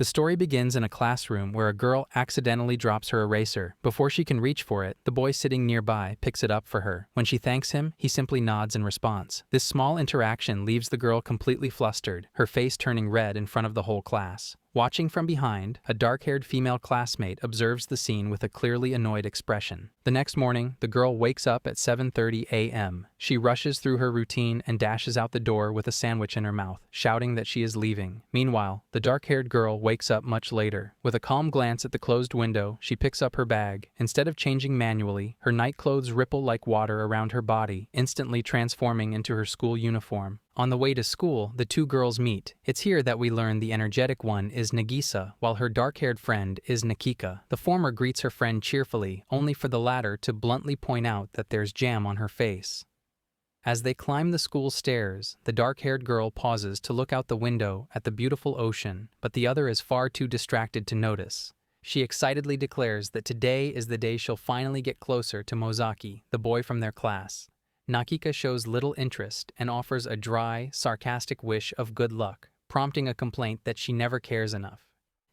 The story begins in a classroom where a girl accidentally drops her eraser. Before she can reach for it, the boy sitting nearby picks it up for her. When she thanks him, he simply nods in response. This small interaction leaves the girl completely flustered, her face turning red in front of the whole class. Watching from behind, a dark-haired female classmate observes the scene with a clearly annoyed expression. The next morning, the girl wakes up at 7:30 a.m. She rushes through her routine and dashes out the door with a sandwich in her mouth, shouting that she is leaving. Meanwhile, the dark-haired girl wakes up much later. With a calm glance at the closed window, she picks up her bag. Instead of changing manually, her night clothes ripple like water around her body, instantly transforming into her school uniform. On the way to school, the two girls meet. It's here that we learn the energetic one is Nagisa, while her dark-haired friend is Nikka. The former greets her friend cheerfully, only for the latter to bluntly point out that there's jam on her face. As they climb the school stairs, the dark-haired girl pauses to look out the window at the beautiful ocean, but the other is far too distracted to notice. She excitedly declares that today is the day she'll finally get closer to Mosaki, the boy from their class. Nagisa shows little interest and offers a dry, sarcastic wish of good luck, prompting a complaint that she never cares enough.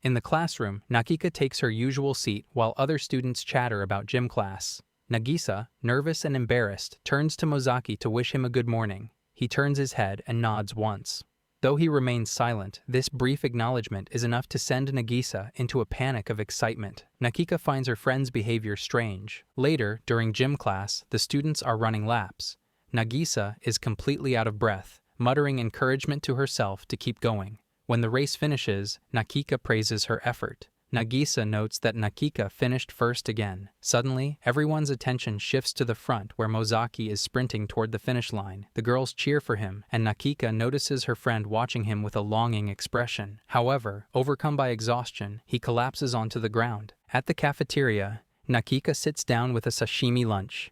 In the classroom, Nagisa takes her usual seat while other students chatter about gym class. Nagisa, nervous and embarrassed, turns to Mosaki to wish him a good morning. He turns his head and nods once. Though he remains silent, this brief acknowledgement is enough to send Nagisa into a panic of excitement. Nagisa finds her friend's behavior strange. Later, during gym class, the students are running laps. Nagisa is completely out of breath, muttering encouragement to herself to keep going. When the race finishes, Nagisa praises her effort. Nagisa notes that Nikka finished first again. Suddenly, everyone's attention shifts to the front where Mosaki is sprinting toward the finish line. The girls cheer for him, and Nikka notices her friend watching him with a longing expression. However, overcome by exhaustion, he collapses onto the ground. At the cafeteria, Nikka sits down with a sashimi lunch.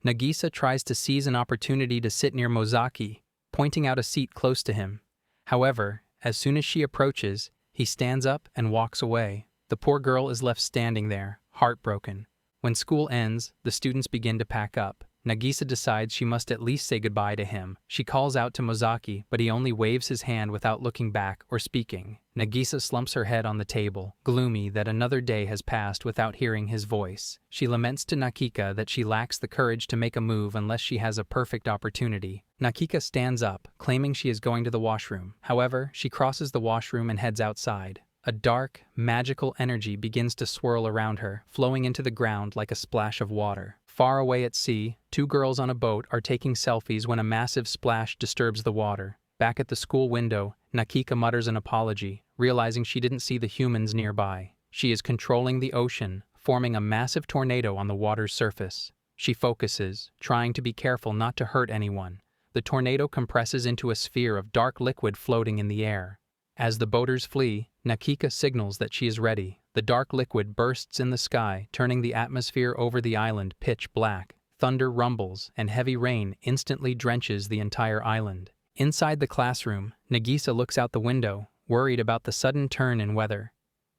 Nagisa tries to seize an opportunity to sit near Mosaki, pointing out a seat close to him. However, as soon as she approaches, he stands up and walks away. The poor girl is left standing there, heartbroken. When school ends, the students begin to pack up. Nagisa decides she must at least say goodbye to him. She calls out to Mosaki, but he only waves his hand without looking back or speaking. Nagisa slumps her head on the table, gloomy that another day has passed without hearing his voice. She laments to Nikka that she lacks the courage to make a move unless she has a perfect opportunity. Nikka stands up, claiming she is going to the washroom. However, she crosses the washroom and heads outside. A dark, magical energy begins to swirl around her, flowing into the ground like a splash of water. Far away at sea, two girls on a boat are taking selfies when a massive splash disturbs the water. Back at the school window, Nikka mutters an apology, realizing she didn't see the humans nearby. She is controlling the ocean, forming a massive tornado on the water's surface. She focuses, trying to be careful not to hurt anyone. The tornado compresses into a sphere of dark liquid floating in the air. As the boaters flee, Nikka signals that she is ready. The dark liquid bursts in the sky, turning the atmosphere over the island pitch black. Thunder rumbles, and heavy rain instantly drenches the entire island. Inside the classroom, Nagisa looks out the window, worried about the sudden turn in weather.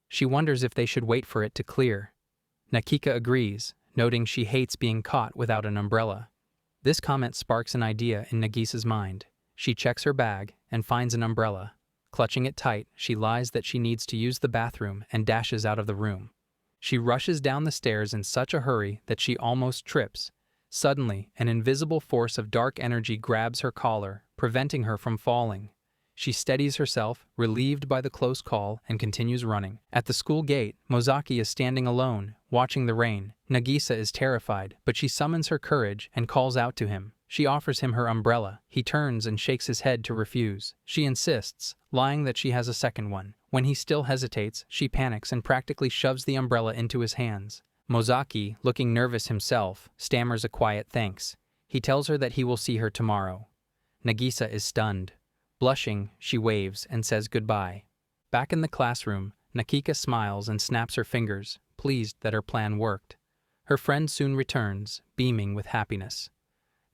She wonders if they should wait for it to clear. Nikka agrees, noting she hates being caught without an umbrella. This comment sparks an idea in Nagisa's mind. She checks her bag and finds an umbrella. Clutching it tight, she lies that she needs to use the bathroom and dashes out of the room. She rushes down the stairs in such a hurry that she almost trips. Suddenly, an invisible force of dark energy grabs her collar, preventing her from falling. She steadies herself, relieved by the close call, and continues running. At the school gate, Mosaki is standing alone, watching the rain. Nagisa is terrified, but she summons her courage and calls out to him. She offers him her umbrella. He turns and shakes his head to refuse. She insists, lying that she has a second one. When he still hesitates, she panics and practically shoves the umbrella into his hands. Mosaki, looking nervous himself, stammers a quiet thanks. He tells her that he will see her tomorrow. Nagisa is stunned. Blushing, she waves and says goodbye. Back in the classroom, Nikka smiles and snaps her fingers, pleased that her plan worked. Her friend soon returns, beaming with happiness.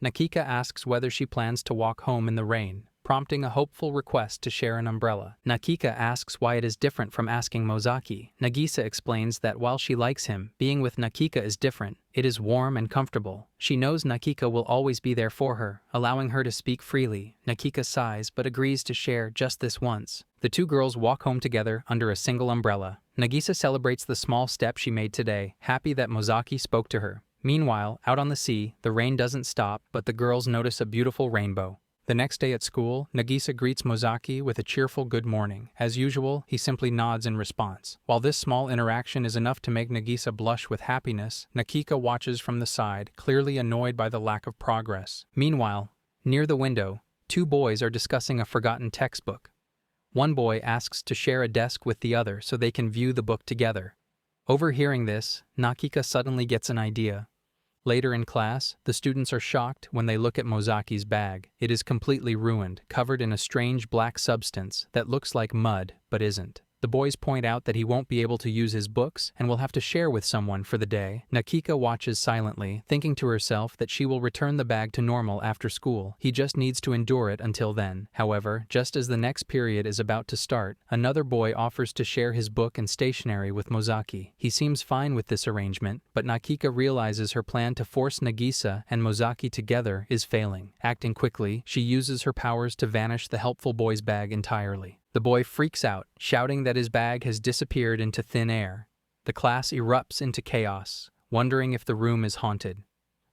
Nikka asks whether she plans to walk home in the rain. prompting a hopeful request to share an umbrella. Nikka asks why it is different from asking Mosaki. Nagisa explains that while she likes him, being with Nikka is different. It is warm and comfortable. She knows Nikka will always be there for her, allowing her to speak freely. Nikka sighs but agrees to share just this once. The two girls walk home together under a single umbrella. Nagisa celebrates the small step she made today, happy that Mosaki spoke to her. Meanwhile, out on the sea, the rain doesn't stop, but the girls notice a beautiful rainbow. The next day at school, Nagisa greets Mosaki with a cheerful good morning. As usual, he simply nods in response. While this small interaction is enough to make Nagisa blush with happiness, Nikka watches from the side, clearly annoyed by the lack of progress. Meanwhile, near the window, two boys are discussing a forgotten textbook. One boy asks to share a desk with the other so they can view the book together. Overhearing this, Nikka suddenly gets an idea. Later in class, the students are shocked when they look at Mosaki's bag. It is completely ruined, covered in a strange black substance that looks like mud but isn't. The boys point out that he won't be able to use his books and will have to share with someone for the day. Nikka watches silently, thinking to herself that she will return the bag to normal after school. He just needs to endure it until then. However, just as the next period is about to start, another boy offers to share his book and stationery with Mosaki. He seems fine with this arrangement, but Nikka realizes her plan to force Nagisa and Mosaki together is failing. Acting quickly, she uses her powers to vanish the helpful boy's bag entirely. The boy freaks out, shouting that his bag has disappeared into thin air. The class erupts into chaos, wondering if the room is haunted.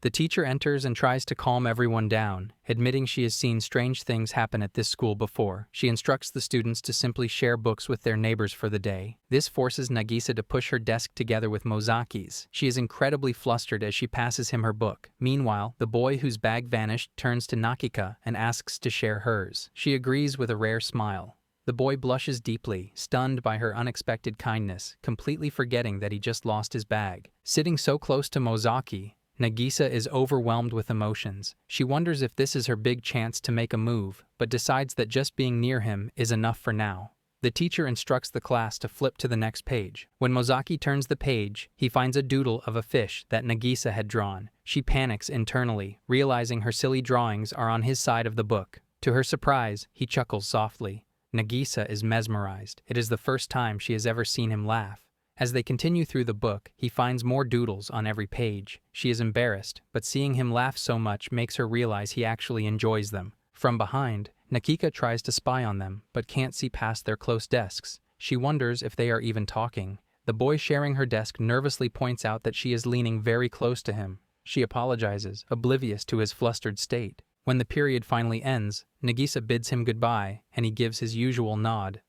The teacher enters and tries to calm everyone down, admitting she has seen strange things happen at this school before. She instructs the students to simply share books with their neighbors for the day. This forces Nagisa to push her desk together with Mosaki's. She is incredibly flustered as she passes him her book. Meanwhile, the boy whose bag vanished turns to Nikka and asks to share hers. She agrees with a rare smile. The boy blushes deeply, stunned by her unexpected kindness, completely forgetting that he just lost his bag. Sitting so close to Mosaki, Nagisa is overwhelmed with emotions. She wonders if this is her big chance to make a move, but decides that just being near him is enough for now. The teacher instructs the class to flip to the next page. When Mosaki turns the page, he finds a doodle of a fish that Nagisa had drawn. She panics internally, realizing her silly drawings are on his side of the book. To her surprise, he chuckles softly. Nagisa is mesmerized. It is the first time she has ever seen him laugh. As they continue through the book, he finds more doodles on every page. She is embarrassed, but seeing him laugh so much makes her realize he actually enjoys them. From behind, Nikka tries to spy on them, but can't see past their close desks. She wonders if they are even talking. The boy sharing her desk nervously points out that she is leaning very close to him. She apologizes, oblivious to his flustered state. When the period finally ends, Nagisa bids him goodbye, and he gives his usual nod.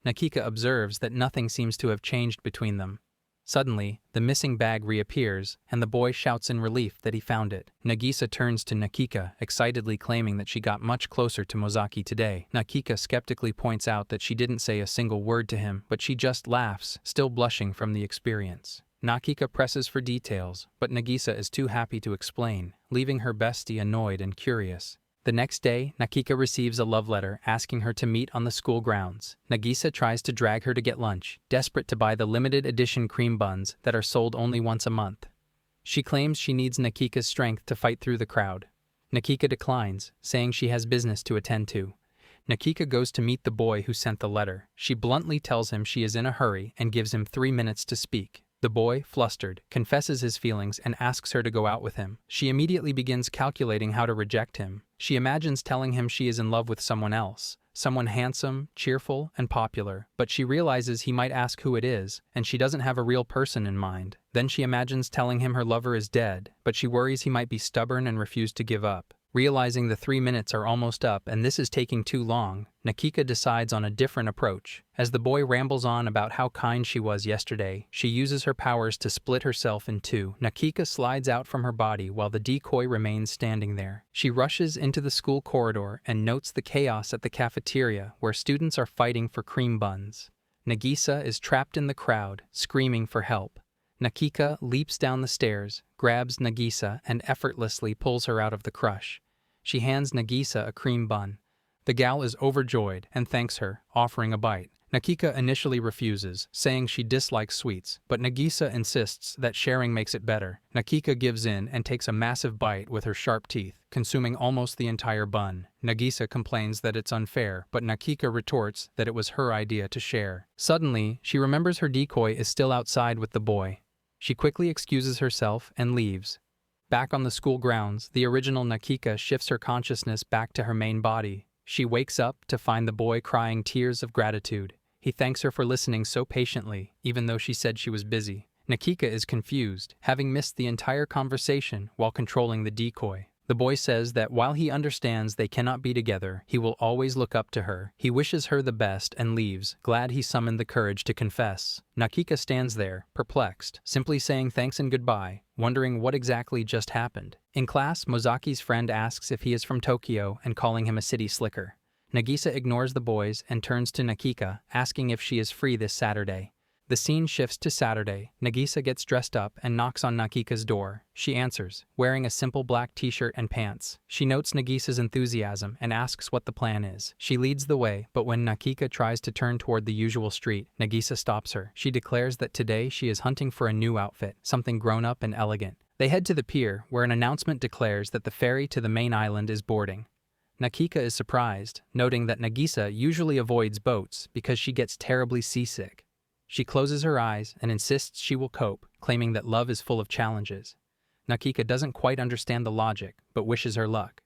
Nikka observes that nothing seems to have changed between them. Suddenly, the missing bag reappears, and the boy shouts in relief that he found it. Nagisa turns to Nikka, excitedly claiming that she got much closer to Mosaki today. Nikka skeptically points out that she didn't say a single word to him, but she just laughs, still blushing from the experience. Nikka presses for details, but Nagisa is too happy to explain, leaving her bestie annoyed and curious. The next day, Nikka receives a love letter asking her to meet on the school grounds. Nagisa tries to drag her to get lunch, desperate to buy the limited edition cream buns that are sold only once a month. She claims she needs Nikka's strength to fight through the crowd. Nikka declines, saying she has business to attend to. Nikka goes to meet the boy who sent the letter. She bluntly tells him she is in a hurry and gives him 3 minutes to speak. The boy, flustered, confesses his feelings and asks her to go out with him. She immediately begins calculating how to reject him. She imagines telling him she is in love with someone else, someone handsome, cheerful, and popular, but she realizes he might ask who it is, and she doesn't have a real person in mind. Then she imagines telling him her lover is dead, but she worries he might be stubborn and refuse to give up. Realizing the 3 minutes are almost up and this is taking too long, Nikka decides on a different approach. As the boy rambles on about how kind she was yesterday, she uses her powers to split herself in two. Nikka slides out from her body while the decoy remains standing there. She rushes into the school corridor and notes the chaos at the cafeteria where students are fighting for cream buns. Nagisa is trapped in the crowd, screaming for help. Nikka leaps down the stairs, grabs Nagisa, and effortlessly pulls her out of the crush. She hands Nagisa a cream bun. The gal is overjoyed and thanks her, offering a bite. Nakika initially refuses, saying she dislikes sweets, but Nagisa insists that sharing makes it better. Nakika gives in and takes a massive bite with her sharp teeth, consuming almost the entire bun. Nagisa complains that it's unfair, but Nakika retorts that it was her idea to share. Suddenly, she remembers her decoy is still outside with the boy. She quickly excuses herself and leaves. Back on the school grounds, the original Nakika shifts her consciousness back to her main body. She wakes up to find the boy crying tears of gratitude. He thanks her for listening so patiently, even though she said she was busy. Nakika is confused, having missed the entire conversation while controlling the decoy. The boy says that while he understands they cannot be together, he will always look up to her. He wishes her the best and leaves, glad he summoned the courage to confess. Nakika stands there, perplexed, simply saying thanks and goodbye, wondering what exactly just happened. In class, Mosaki's friend asks if he is from Tokyo and calling him a city slicker. Nagisa ignores the boys and turns to Nakika, asking if she is free this Saturday. The scene shifts to Saturday. Nagisa gets dressed up and knocks on Nakika's door. She answers, wearing a simple black t-shirt and pants. She notes Nagisa's enthusiasm and asks what the plan is. She leads the way, but when Nakika tries to turn toward the usual street, Nagisa stops her. She declares that today she is hunting for a new outfit, something grown-up and elegant. They head to the pier, where an announcement declares that the ferry to the main island is boarding. Nakika is surprised, noting that Nagisa usually avoids boats because she gets terribly seasick. She closes her eyes and insists she will cope, claiming that love is full of challenges. Nakika doesn't quite understand the logic, but wishes her luck.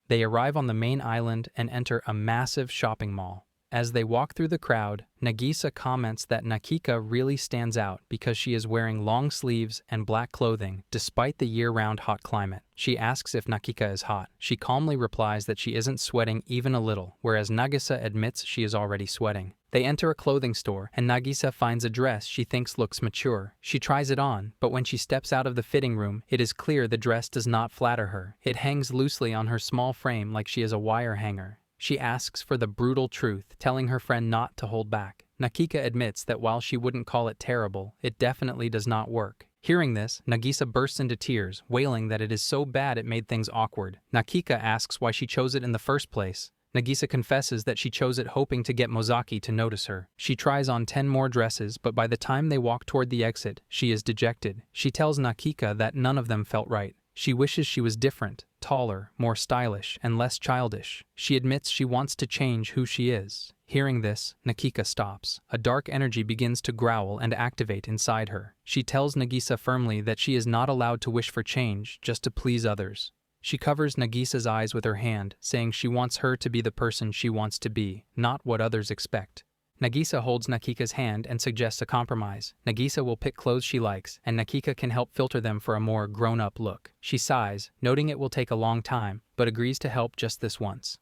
They arrive on the main island and enter a massive shopping mall. As they walk through the crowd, Nagisa comments that Nakika really stands out because she is wearing long sleeves and black clothing despite the year-round hot climate. She asks if Nakika is hot. She calmly replies that she isn't sweating even a little, whereas Nagisa admits she is already sweating. They enter a clothing store, and Nagisa finds a dress she thinks looks mature. She tries it on, but when she steps out of the fitting room, it is clear the dress does not flatter her. It hangs loosely on her small frame like she is a wire hanger. She asks for the brutal truth, telling her friend not to hold back. Nakika admits that while she wouldn't call it terrible, it definitely does not work. Hearing this, Nagisa bursts into tears, wailing that it is so bad it made things awkward. Nakika asks why she chose it in the first place. Nagisa confesses that she chose it hoping to get Mosaki to notice her. She tries on 10 more dresses, but by the time they walk toward the exit, she is dejected. She tells Nakika that none of them felt right. She wishes she was different, taller, more stylish, and less childish. She admits she wants to change who she is. Hearing this, Nakika stops. A dark energy begins to growl and activate inside her. She tells Nagisa firmly that she is not allowed to wish for change just to please others. She covers Nagisa's eyes with her hand, saying she wants her to be the person she wants to be, not what others expect. Nagisa holds Nakika's hand and suggests a compromise. Nagisa will pick clothes she likes, and Nakika can help filter them for a more grown-up look. She sighs, noting it will take a long time, but agrees to help just this once.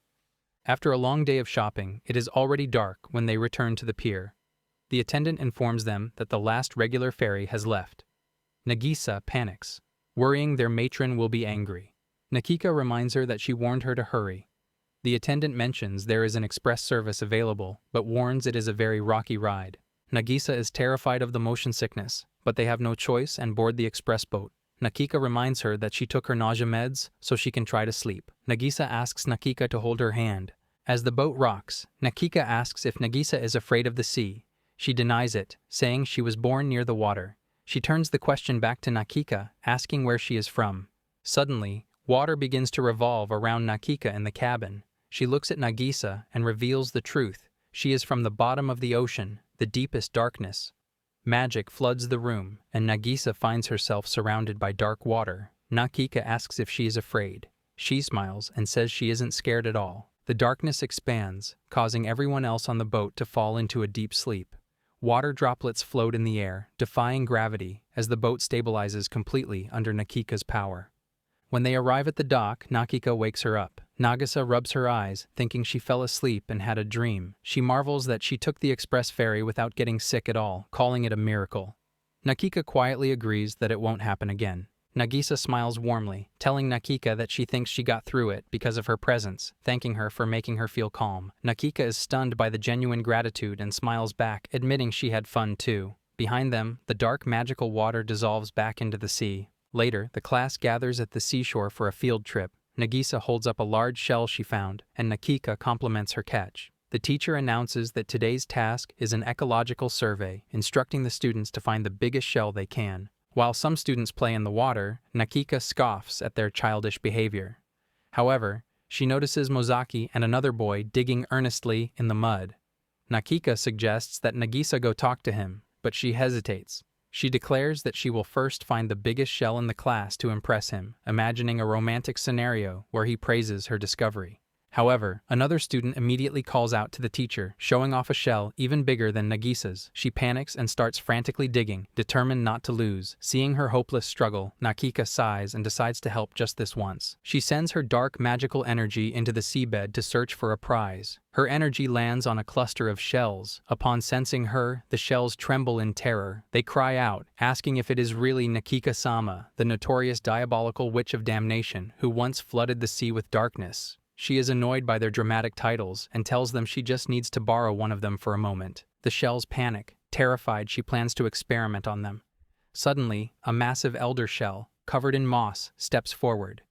After a long day of shopping, it is already dark when they return to the pier. The attendant informs them that the last regular ferry has left. Nagisa panics, worrying their matron will be angry. Nakika reminds her that she warned her to hurry. The attendant mentions there is an express service available, but warns it is a very rocky ride. Nagisa is terrified of the motion sickness, but they have no choice and board the express boat. Nakika reminds her that she took her nausea meds so she can try to sleep. Nagisa asks Nakika to hold her hand. As the boat rocks, Nakika asks if Nagisa is afraid of the sea. She denies it, saying she was born near the water. She turns the question back to Nakika, asking where she is from. Suddenly, water begins to revolve around Nakika in the cabin. She looks at Nagisa and reveals the truth. She is from the bottom of the ocean, the deepest darkness. Magic floods the room, and Nagisa finds herself surrounded by dark water. Nakika asks if she is afraid. She smiles and says she isn't scared at all. The darkness expands, causing everyone else on the boat to fall into a deep sleep. Water droplets float in the air, defying gravity, as the boat stabilizes completely under Nakika's power. When they arrive at the dock, Nakika wakes her up. Nagisa rubs her eyes, thinking she fell asleep and had a dream. She marvels that she took the express ferry without getting sick at all, calling it a miracle. Nakika quietly agrees that it won't happen again. Nagisa smiles warmly, telling Nakika that she thinks she got through it because of her presence, thanking her for making her feel calm. Nakika is stunned by the genuine gratitude and smiles back, admitting she had fun too. Behind them, the dark magical water dissolves back into the sea. Later, the class gathers at the seashore for a field trip. Nagisa holds up a large shell she found, and Nakika compliments her catch. The teacher announces that today's task is an ecological survey, instructing the students to find the biggest shell they can. While some students play in the water, Nikka scoffs at their childish behavior. However, she notices Mosaki and another boy digging earnestly in the mud. Nikka suggests that Nagisa go talk to him, but she hesitates. She declares that she will first find the biggest shell in the class to impress him, imagining a romantic scenario where he praises her discovery. However, another student immediately calls out to the teacher, showing off a shell even bigger than Nagisa's. She panics and starts frantically digging, determined not to lose. Seeing her hopeless struggle, Nikka sighs and decides to help just this once. She sends her dark magical energy into the seabed to search for a prize. Her energy lands on a cluster of shells. Upon sensing her, the shells tremble in terror. They cry out, asking if it is really Nikka-sama, the notorious diabolical witch of damnation, who once flooded the sea with darkness. She is annoyed by their dramatic titles and tells them she just needs to borrow one of them for a moment. The shells panic. Terrified, she plans to experiment on them. Suddenly, a massive elder shell, covered in moss, steps forward.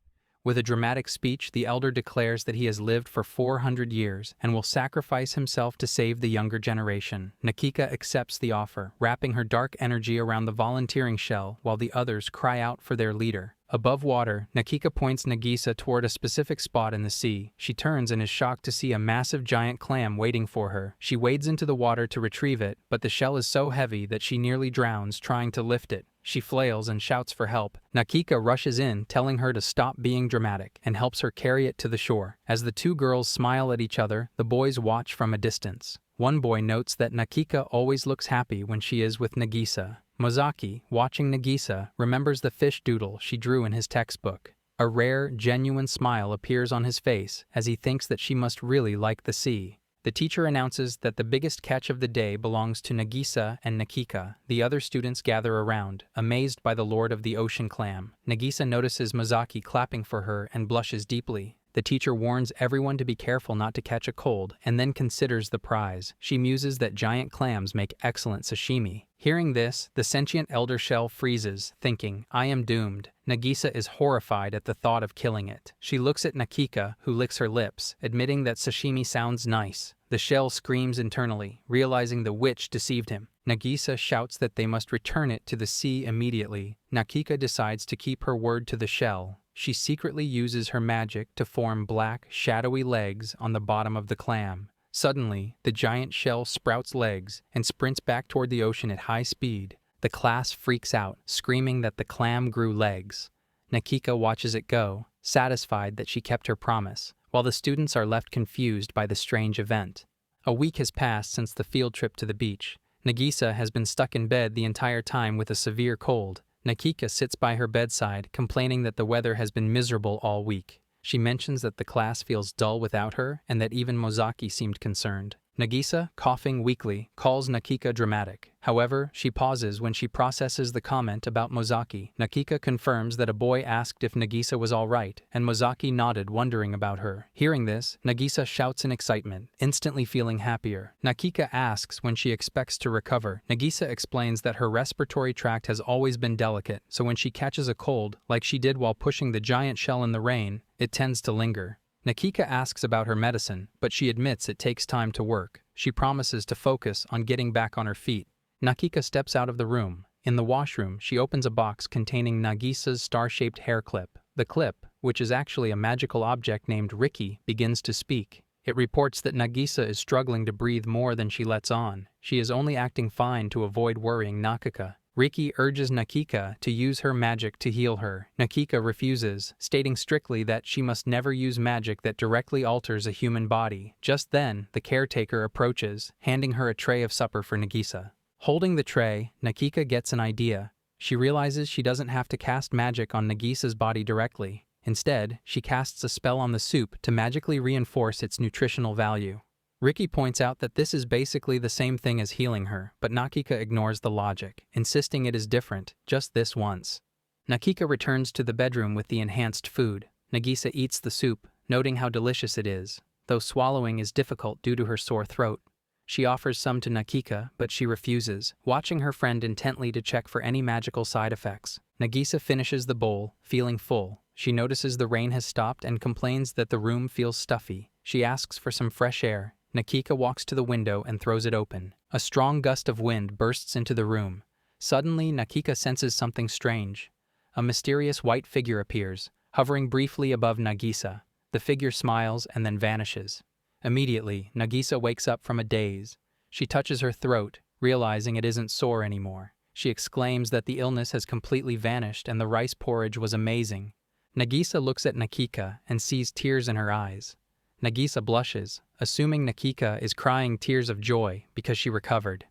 With a dramatic speech, the elder declares that he has lived for 400 years and will sacrifice himself to save the younger generation. Nikka accepts the offer, wrapping her dark energy around the volunteering shell while the others cry out for their leader. Above water, Nikka points Nagisa toward a specific spot in the sea. She turns and is shocked to see a massive giant clam waiting for her. She wades into the water to retrieve it, but the shell is so heavy that she nearly drowns trying to lift it. She flails and shouts for help. Nikka rushes in, telling her to stop being dramatic, and helps her carry it to the shore. As the two girls smile at each other, the boys watch from a distance. One boy notes that Nikka always looks happy when she is with Nagisa. Mosaki, watching Nagisa, remembers the fish doodle she drew in his textbook. A rare, genuine smile appears on his face as he thinks that she must really like the sea. The teacher announces that the biggest catch of the day belongs to Nagisa and Nikka. The other students gather around, amazed by the Lord of the Ocean Clam. Nagisa notices Mosaki clapping for her and blushes deeply. The teacher warns everyone to be careful not to catch a cold and then considers the prize. She muses that giant clams make excellent sashimi. Hearing this, the sentient elder shell freezes, thinking, "I am doomed." Nagisa is horrified at the thought of killing it. She looks at Nikka, who licks her lips, admitting that sashimi sounds nice. The shell screams internally, realizing the witch deceived him. Nagisa shouts that they must return it to the sea immediately. Nikka decides to keep her word to the shell. She secretly uses her magic to form black, shadowy legs on the bottom of the clam. Suddenly, the giant shell sprouts legs and sprints back toward the ocean at high speed. The class freaks out, screaming that the clam grew legs. Nikka watches it go, satisfied that she kept her promise, while the students are left confused by the strange event. A week has passed since the field trip to the beach. Nagisa has been stuck in bed the entire time with a severe cold. Nikka sits by her bedside, complaining that the weather has been miserable all week. She mentions that the class feels dull without her and that even Mosaki seemed concerned. Nagisa, coughing weakly, calls Nikka dramatic. However, she pauses when she processes the comment about Mosaki. Nikka confirms that a boy asked if Nagisa was all right, and Mosaki nodded, wondering about her. Hearing this, Nagisa shouts in excitement, instantly feeling happier. Nikka asks when she expects to recover. Nagisa explains that her respiratory tract has always been delicate, so when she catches a cold, like she did while pushing the giant shell in the rain, it tends to linger. Nikka asks about her medicine, but she admits it takes time to work. She promises to focus on getting back on her feet. Nikka steps out of the room. In the washroom, she opens a box containing Nagisa's star-shaped hair clip. The clip, which is actually a magical object named Ricky, begins to speak. It reports that Nagisa is struggling to breathe more than she lets on. She is only acting fine to avoid worrying Nikka. Ricky urges Nikka to use her magic to heal her. Nikka refuses, stating strictly that she must never use magic that directly alters a human body. Just then, the caretaker approaches, handing her a tray of supper for Nagisa. Holding the tray, Nikka gets an idea. She realizes she doesn't have to cast magic on Nagisa's body directly. Instead, she casts a spell on the soup to magically reinforce its nutritional value. Ricky points out that this is basically the same thing as healing her, but Nikka ignores the logic, insisting it is different, just this once. Nikka returns to the bedroom with the enhanced food. Nagisa eats the soup, noting how delicious it is, though swallowing is difficult due to her sore throat. She offers some to Nikka, but she refuses, watching her friend intently to check for any magical side effects. Nagisa finishes the bowl, feeling full. She notices the rain has stopped and complains that the room feels stuffy. She asks for some fresh air. Nikka walks to the window and throws it open. A strong gust of wind bursts into the room. Suddenly, Nikka senses something strange. A mysterious white figure appears, hovering briefly above Nagisa. The figure smiles and then vanishes. Immediately, Nagisa wakes up from a daze. She touches her throat, realizing it isn't sore anymore. She exclaims that the illness has completely vanished and the rice porridge was amazing. Nagisa looks at Nikka and sees tears in her eyes. Nagisa blushes, assuming Nikka is crying tears of joy because she recovered.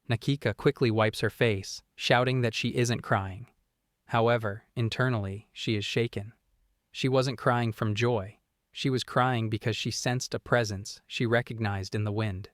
Nikka quickly wipes her face, shouting that she isn't crying. However, internally, she is shaken. She wasn't crying from joy. She was crying because she sensed a presence she recognized in the wind.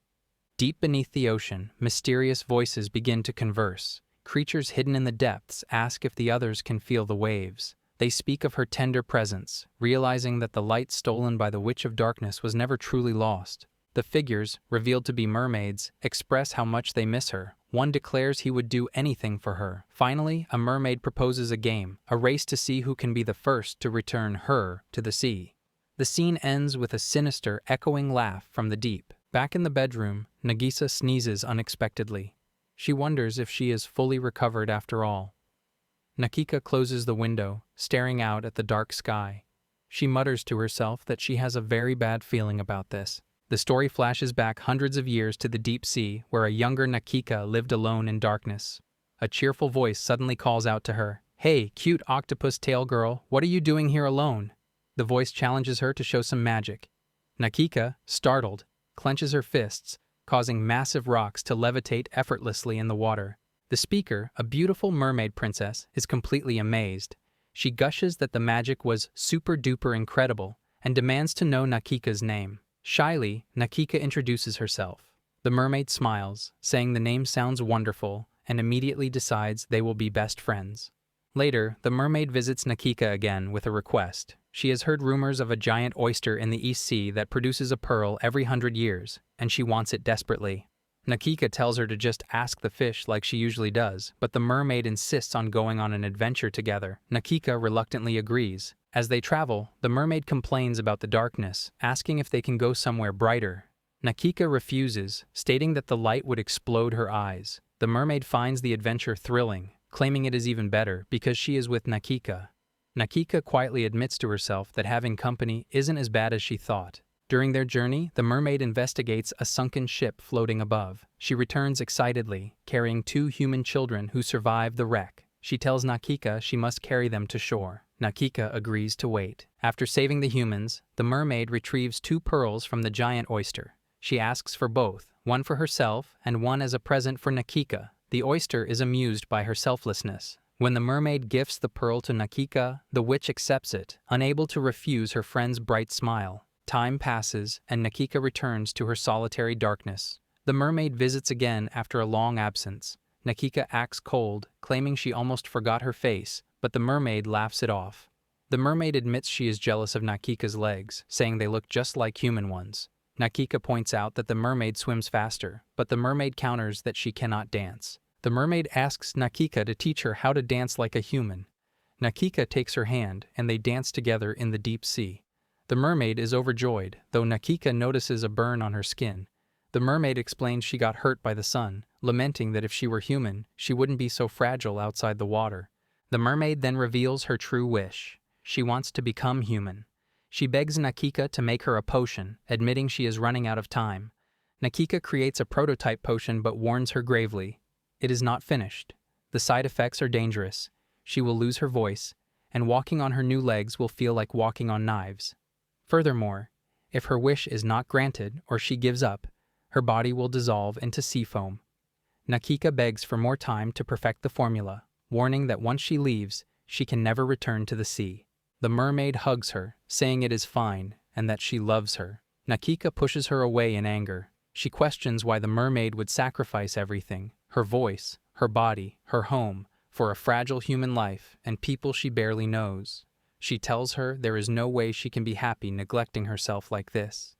Deep beneath the ocean, mysterious voices begin to converse. Creatures hidden in the depths ask if the others can feel the waves. They speak of her tender presence, realizing that the light stolen by the Witch of Darkness was never truly lost. The figures, revealed to be mermaids, express how much they miss her. One declares he would do anything for her. Finally, a mermaid proposes a game, a race to see who can be the first to return her to the sea. The scene ends with a sinister, echoing laugh from the deep. Back in the bedroom, Nagisa sneezes unexpectedly. She wonders if she is fully recovered after all. Nikka closes the window, staring out at the dark sky. She mutters to herself that she has a very bad feeling about this. The story flashes back hundreds of years to the deep sea, where a younger Nikka lived alone in darkness. A cheerful voice suddenly calls out to her, "Hey, cute octopus tail girl, what are you doing here alone?" The voice challenges her to show some magic. Nikka, startled, clenches her fists, causing massive rocks to levitate effortlessly in the water. The speaker, a beautiful mermaid princess, is completely amazed. She gushes that the magic was super-duper incredible and demands to know Nikka's name. Shyly, Nikka introduces herself. The mermaid smiles, saying the name sounds wonderful, and immediately decides they will be best friends. Later, the mermaid visits Nikka again with a request. She has heard rumors of a giant oyster in the East Sea that produces a pearl every 100 years, and she wants it desperately. Nikka tells her to just ask the fish like she usually does, but the mermaid insists on going on an adventure together. Nikka reluctantly agrees. As they travel, the mermaid complains about the darkness, asking if they can go somewhere brighter. Nikka refuses, stating that the light would explode her eyes. The mermaid finds the adventure thrilling, claiming it is even better because she is with Nikka. Nikka quietly admits to herself that having company isn't as bad as she thought. During their journey, the mermaid investigates a sunken ship floating above. She returns excitedly, carrying 2 human children who survived the wreck. She tells Nikka she must carry them to shore. Nikka agrees to wait. After saving the humans, the mermaid retrieves 2 pearls from the giant oyster. She asks for both, one for herself and one as a present for Nikka. The oyster is amused by her selflessness. When the mermaid gifts the pearl to Nikka, the witch accepts it, unable to refuse her friend's bright smile. Time passes, and Nikka returns to her solitary darkness. The mermaid visits again after a long absence. Nikka acts cold, claiming she almost forgot her face, but the mermaid laughs it off. The mermaid admits she is jealous of Nikka's legs, saying they look just like human ones. Nikka points out that the mermaid swims faster, but the mermaid counters that she cannot dance. The mermaid asks Nikka to teach her how to dance like a human. Nikka takes her hand, and they dance together in the deep sea. The mermaid is overjoyed, though Nikka notices a burn on her skin. The mermaid explains she got hurt by the sun, lamenting that if she were human, she wouldn't be so fragile outside the water. The mermaid then reveals her true wish. She wants to become human. She begs Nikka to make her a potion, admitting she is running out of time. Nikka creates a prototype potion but warns her gravely. It is not finished. The side effects are dangerous. She will lose her voice, and walking on her new legs will feel like walking on knives. Furthermore, if her wish is not granted or she gives up, her body will dissolve into sea foam. Nikka begs for more time to perfect the formula, warning that once she leaves, she can never return to the sea. The mermaid hugs her, saying it is fine and that she loves her. Nikka pushes her away in anger. She questions why the mermaid would sacrifice everything, her voice, her body, her home, for a fragile human life and people she barely knows. She tells her there is no way she can be happy neglecting herself like this.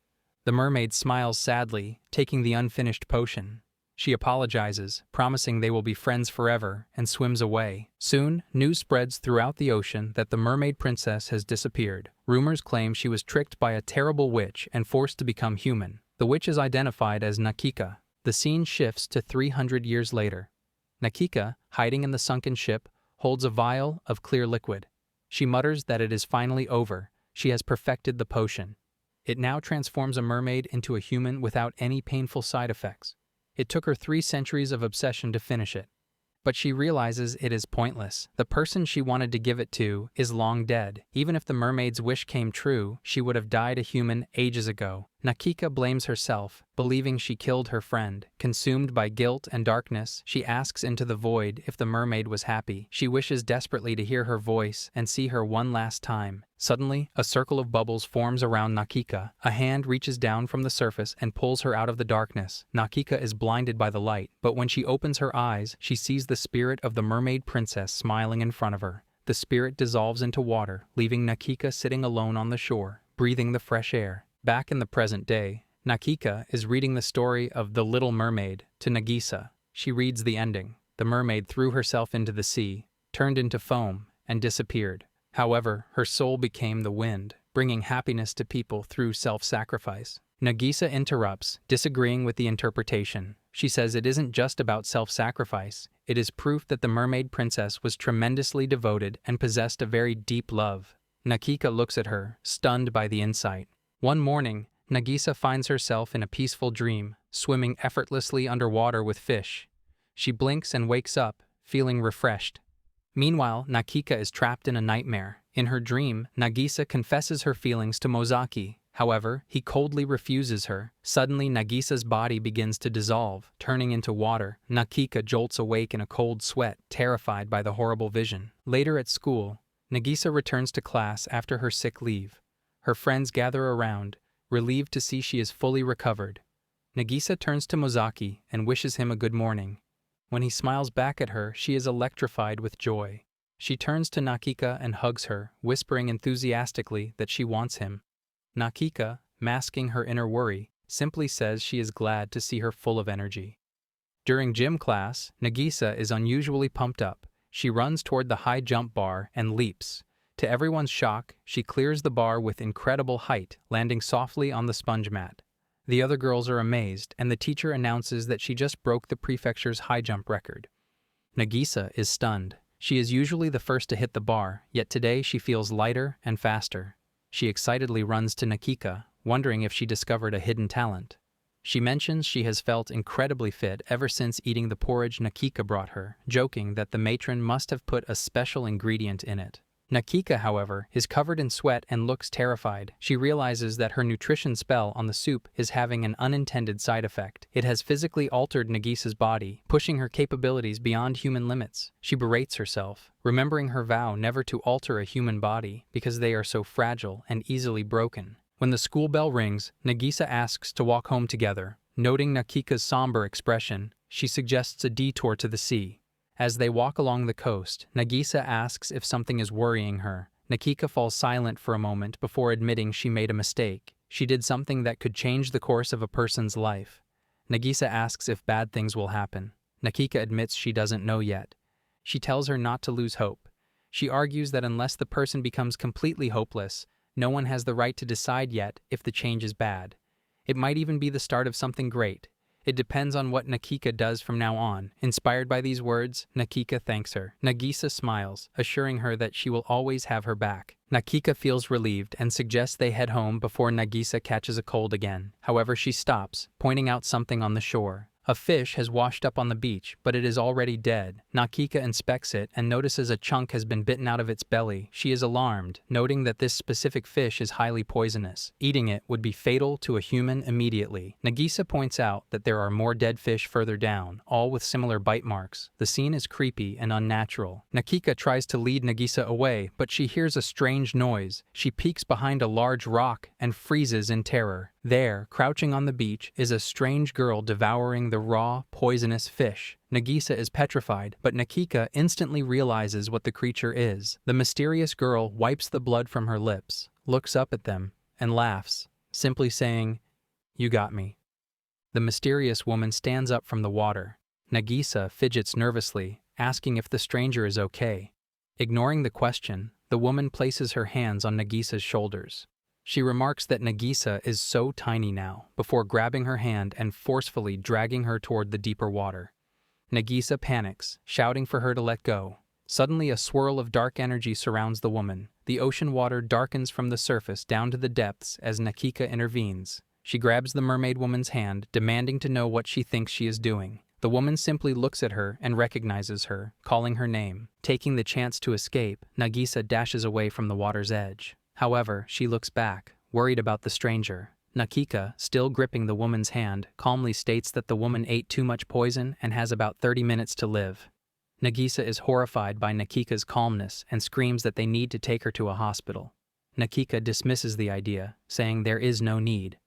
The mermaid smiles sadly, taking the unfinished potion. She apologizes, promising they will be friends forever, and swims away. Soon, news spreads throughout the ocean that the mermaid princess has disappeared. Rumors claim she was tricked by a terrible witch and forced to become human. The witch is identified as Nikka. The scene shifts to 300 years later. Nikka, hiding in the sunken ship, holds a vial of clear liquid. She mutters that it is finally over. She has perfected the potion. It now transforms a mermaid into a human without any painful side effects. It took her 3 centuries of obsession to finish it. But she realizes it is pointless. The person she wanted to give it to is long dead. Even if the mermaid's wish came true, she would have died a human ages ago. Nikka blames herself, believing she killed her friend. Consumed by guilt and darkness, she asks into the void if the mermaid was happy. She wishes desperately to hear her voice and see her one last time. Suddenly, a circle of bubbles forms around Nikka. A hand reaches down from the surface and pulls her out of the darkness. Nikka is blinded by the light, but when she opens her eyes, she sees the spirit of the mermaid princess smiling in front of her. The spirit dissolves into water, leaving Nikka sitting alone on the shore, breathing the fresh air. Back in the present day, Nikka is reading the story of The Little Mermaid to Nagisa. She reads the ending. The mermaid threw herself into the sea, turned into foam, and disappeared. However, her soul became the wind, bringing happiness to people through self-sacrifice. Nagisa interrupts, disagreeing with the interpretation. She says it isn't just about self-sacrifice. It is proof that the mermaid princess was tremendously devoted and possessed a very deep love. Nikka looks at her, stunned by the insight. One morning, Nagisa finds herself in a peaceful dream, swimming effortlessly underwater with fish. She blinks and wakes up, feeling refreshed. Meanwhile, Nikka is trapped in a nightmare. In her dream, Nagisa confesses her feelings to Mosaki. However, he coldly refuses her. Suddenly, Nagisa's body begins to dissolve, turning into water. Nikka jolts awake in a cold sweat, terrified by the horrible vision. Later at school, Nagisa returns to class after her sick leave. Her friends gather around, relieved to see she is fully recovered. Nagisa turns to Mosaki and wishes him a good morning. When he smiles back at her, she is electrified with joy. She turns to Nikka and hugs her, whispering enthusiastically that she wants him. Nikka, masking her inner worry, simply says she is glad to see her full of energy. During gym class, Nagisa is unusually pumped up. She runs toward the high jump bar and leaps. To everyone's shock, she clears the bar with incredible height, landing softly on the sponge mat. The other girls are amazed, and the teacher announces that she just broke the prefecture's high jump record. Nagisa is stunned. She is usually the first to hit the bar, yet today she feels lighter and faster. She excitedly runs to Nikka, wondering if she discovered a hidden talent. She mentions she has felt incredibly fit ever since eating the porridge Nikka brought her, joking that the matron must have put a special ingredient in it. Nikka, however, is covered in sweat and looks terrified. She realizes that her nutrition spell on the soup is having an unintended side effect. It has physically altered Nagisa's body, pushing her capabilities beyond human limits. She berates herself, remembering her vow never to alter a human body because they are so fragile and easily broken. When the school bell rings, Nagisa asks to walk home together. Noting Nikka's somber expression, she suggests a detour to the sea. As they walk along the coast, Nagisa asks if something is worrying her. Nikka falls silent for a moment before admitting she made a mistake. She did something that could change the course of a person's life. Nagisa asks if bad things will happen. Nikka admits she doesn't know yet. She tells her not to lose hope. She argues that unless the person becomes completely hopeless, no one has the right to decide yet if the change is bad. It might even be the start of something great. It depends on what Nikka does from now on. Inspired by these words, Nikka thanks her. Nagisa smiles, assuring her that she will always have her back. Nikka feels relieved and suggests they head home before Nagisa catches a cold again. However, she stops, pointing out something on the shore. A fish has washed up on the beach, but it is already dead. Nikka inspects it and notices a chunk has been bitten out of its belly. She is alarmed, noting that this specific fish is highly poisonous. Eating it would be fatal to a human immediately. Nagisa points out that there are more dead fish further down, all with similar bite marks. The scene is creepy and unnatural. Nikka tries to lead Nagisa away, but she hears a strange noise. She peeks behind a large rock and freezes in terror. There, crouching on the beach, is a strange girl devouring the raw, poisonous fish. Nagisa is petrified, but Nikka instantly realizes what the creature is. The mysterious girl wipes the blood from her lips, looks up at them, and laughs, simply saying, "You got me." The mysterious woman stands up from the water. Nagisa fidgets nervously, asking if the stranger is okay. Ignoring the question, the woman places her hands on Nagisa's shoulders. She remarks that Nagisa is so tiny now, before grabbing her hand and forcefully dragging her toward the deeper water. Nagisa panics, shouting for her to let go. Suddenly, a swirl of dark energy surrounds the woman. The ocean water darkens from the surface down to the depths as Nikka intervenes. She grabs the mermaid woman's hand, demanding to know what she thinks she is doing. The woman simply looks at her and recognizes her, calling her name. Taking the chance to escape, Nagisa dashes away from the water's edge. However, she looks back, worried about the stranger. Nikka, still gripping the woman's hand, calmly states that the woman ate too much poison and has about 30 minutes to live. Nagisa is horrified by Nikka's calmness and screams that they need to take her to a hospital. Nikka dismisses the idea, saying there is no need.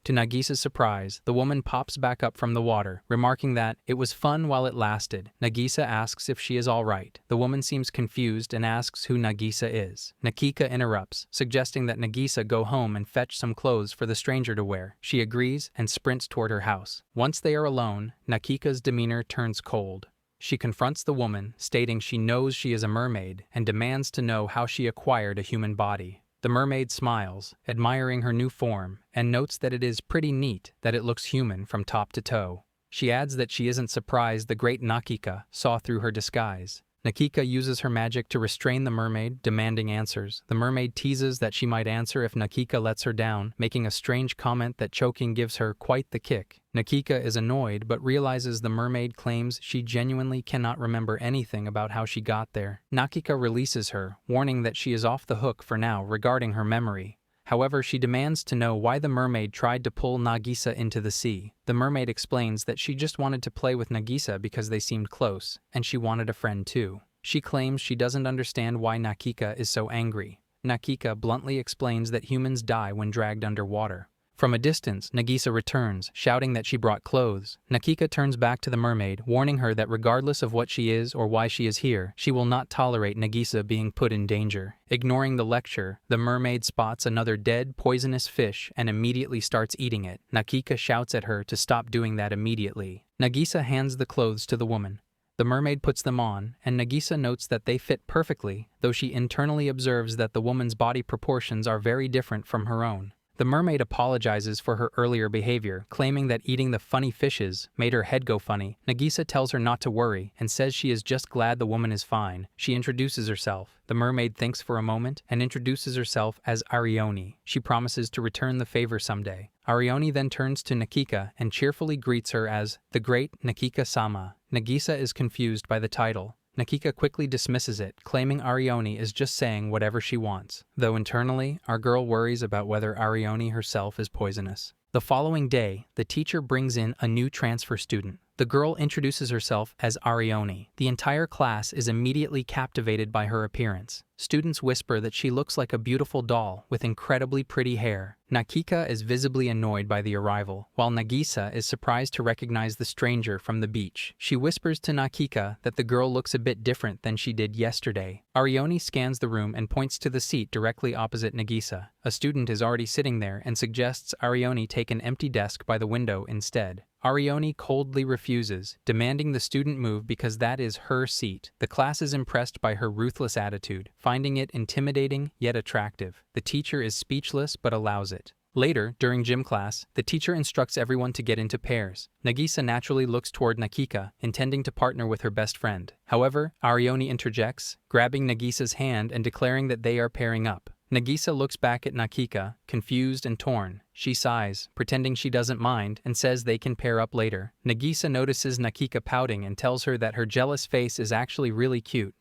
To Nagisa's surprise, the woman pops back up from the water, remarking that it was fun while it lasted. Nagisa asks if she is all right. The woman seems confused and asks who Nagisa is. Nikka interrupts, suggesting that Nagisa go home and fetch some clothes for the stranger to wear. She agrees and sprints toward her house. Once they are alone, Nikka's demeanor turns cold. She confronts the woman, stating she knows she is a mermaid and demands to know how she acquired a human body. The mermaid smiles, admiring her new form, and notes that it is pretty neat that it looks human from top to toe. She adds that she isn't surprised the great Nikka saw through her disguise. Nikka uses her magic to restrain the mermaid, demanding answers. The mermaid teases that she might answer if Nikka lets her down, making a strange comment that choking gives her quite the kick. Nikka is annoyed but realizes the mermaid claims she genuinely cannot remember anything about how she got there. Nikka releases her, warning that she is off the hook for now regarding her memory. However, she demands to know why the mermaid tried to pull Nagisa into the sea. The mermaid explains that she just wanted to play with Nagisa because they seemed close, and she wanted a friend too. She claims she doesn't understand why Nikka is so angry. Nikka bluntly explains that humans die when dragged underwater. From a distance, Nagisa returns, shouting that she brought clothes. Nikka turns back to the mermaid, warning her that regardless of what she is or why she is here, she will not tolerate Nagisa being put in danger. Ignoring the lecture, the mermaid spots another dead, poisonous fish and immediately starts eating it. Nikka shouts at her to stop doing that immediately. Nagisa hands the clothes to the woman. The mermaid puts them on, and Nagisa notes that they fit perfectly, though she internally observes that the woman's body proportions are very different from her own. The mermaid apologizes for her earlier behavior, claiming that eating the funny fishes made her head go funny. Nagisa tells her not to worry and says she is just glad the woman is fine. She introduces herself. The mermaid thinks for a moment and introduces herself as Arioni. She promises to return the favor someday. Arioni then turns to Nikka and cheerfully greets her as the great Nikka-sama. Nagisa is confused by the title. Nikka quickly dismisses it, claiming Arioni is just saying whatever she wants, though internally, our girl worries about whether Arioni herself is poisonous. The following day, the teacher brings in a new transfer student. The girl introduces herself as Arioni. The entire class is immediately captivated by her appearance. Students whisper that she looks like a beautiful doll with incredibly pretty hair. Nikka is visibly annoyed by the arrival, while Nagisa is surprised to recognize the stranger from the beach. She whispers to Nikka that the girl looks a bit different than she did yesterday. Arioni scans the room and points to the seat directly opposite Nagisa. A student is already sitting there and suggests Arioni take an empty desk by the window instead. Arioni coldly refuses, demanding the student move because that is her seat. The class is impressed by her ruthless attitude, finding it intimidating yet attractive. The teacher is speechless but allows it. Later, during gym class, the teacher instructs everyone to get into pairs. Nagisa naturally looks toward Nikka, intending to partner with her best friend. However, Arioni interjects, grabbing Nagisa's hand and declaring that they are pairing up. Nagisa looks back at Nikka, confused and torn. She sighs, pretending she doesn't mind, and says they can pair up later. Nagisa notices Nikka pouting and tells her that her jealous face is actually really cute.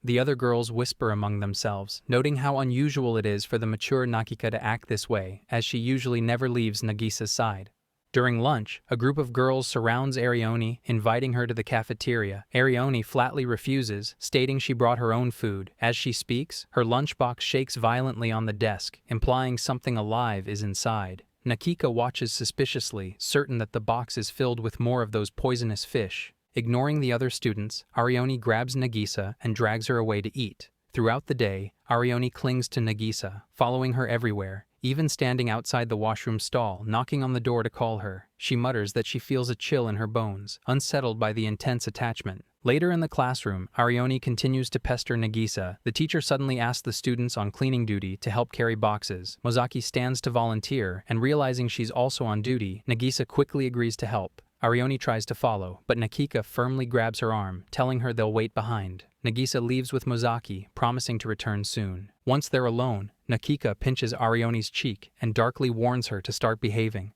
The other girls whisper among themselves, noting how unusual it is for the mature Nikka to act this way, as she usually never leaves Nagisa's side. During lunch, a group of girls surrounds Arioni, inviting her to the cafeteria. Arioni flatly refuses, stating she brought her own food. As she speaks, her lunchbox shakes violently on the desk, implying something alive is inside. Nikka watches suspiciously, certain that the box is filled with more of those poisonous fish. Ignoring the other students, Arioni grabs Nagisa and drags her away to eat. Throughout the day, Arioni clings to Nagisa, following her everywhere, even standing outside the washroom stall, knocking on the door to call her. She mutters that she feels a chill in her bones, unsettled by the intense attachment. Later in the classroom, Arioni continues to pester Nagisa. The teacher suddenly asks the students on cleaning duty to help carry boxes. Mosaki stands to volunteer, and realizing she's also on duty, Nagisa quickly agrees to help. Arioni tries to follow, but Nikka firmly grabs her arm, telling her they'll wait behind. Nagisa leaves with Mosaki, promising to return soon. Once they're alone, Nikka pinches Arioni's cheek and darkly warns her to start behaving.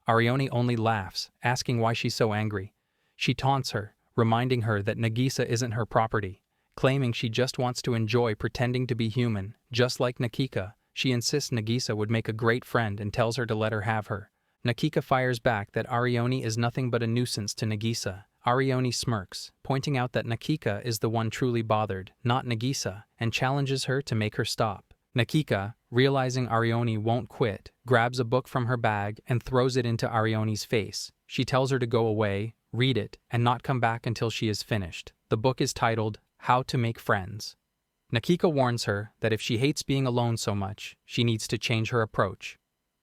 Arioni only laughs, asking why she's so angry. She taunts her, reminding her that Nagisa isn't her property. Claiming she just wants to enjoy pretending to be human, just like Nikka, she insists Nagisa would make a great friend and tells her to let her have her. Nikka fires back that Arioni is nothing but a nuisance to Nagisa. Arioni smirks, pointing out that Nikka is the one truly bothered, not Nagisa, and challenges her to make her stop. Nikka, realizing Arioni won't quit, grabs a book from her bag and throws it into Arioni's face. She tells her to go away, read it, and not come back until she is finished. The book is titled, How to Make Friends. Nikka warns her that if she hates being alone so much, she needs to change her approach.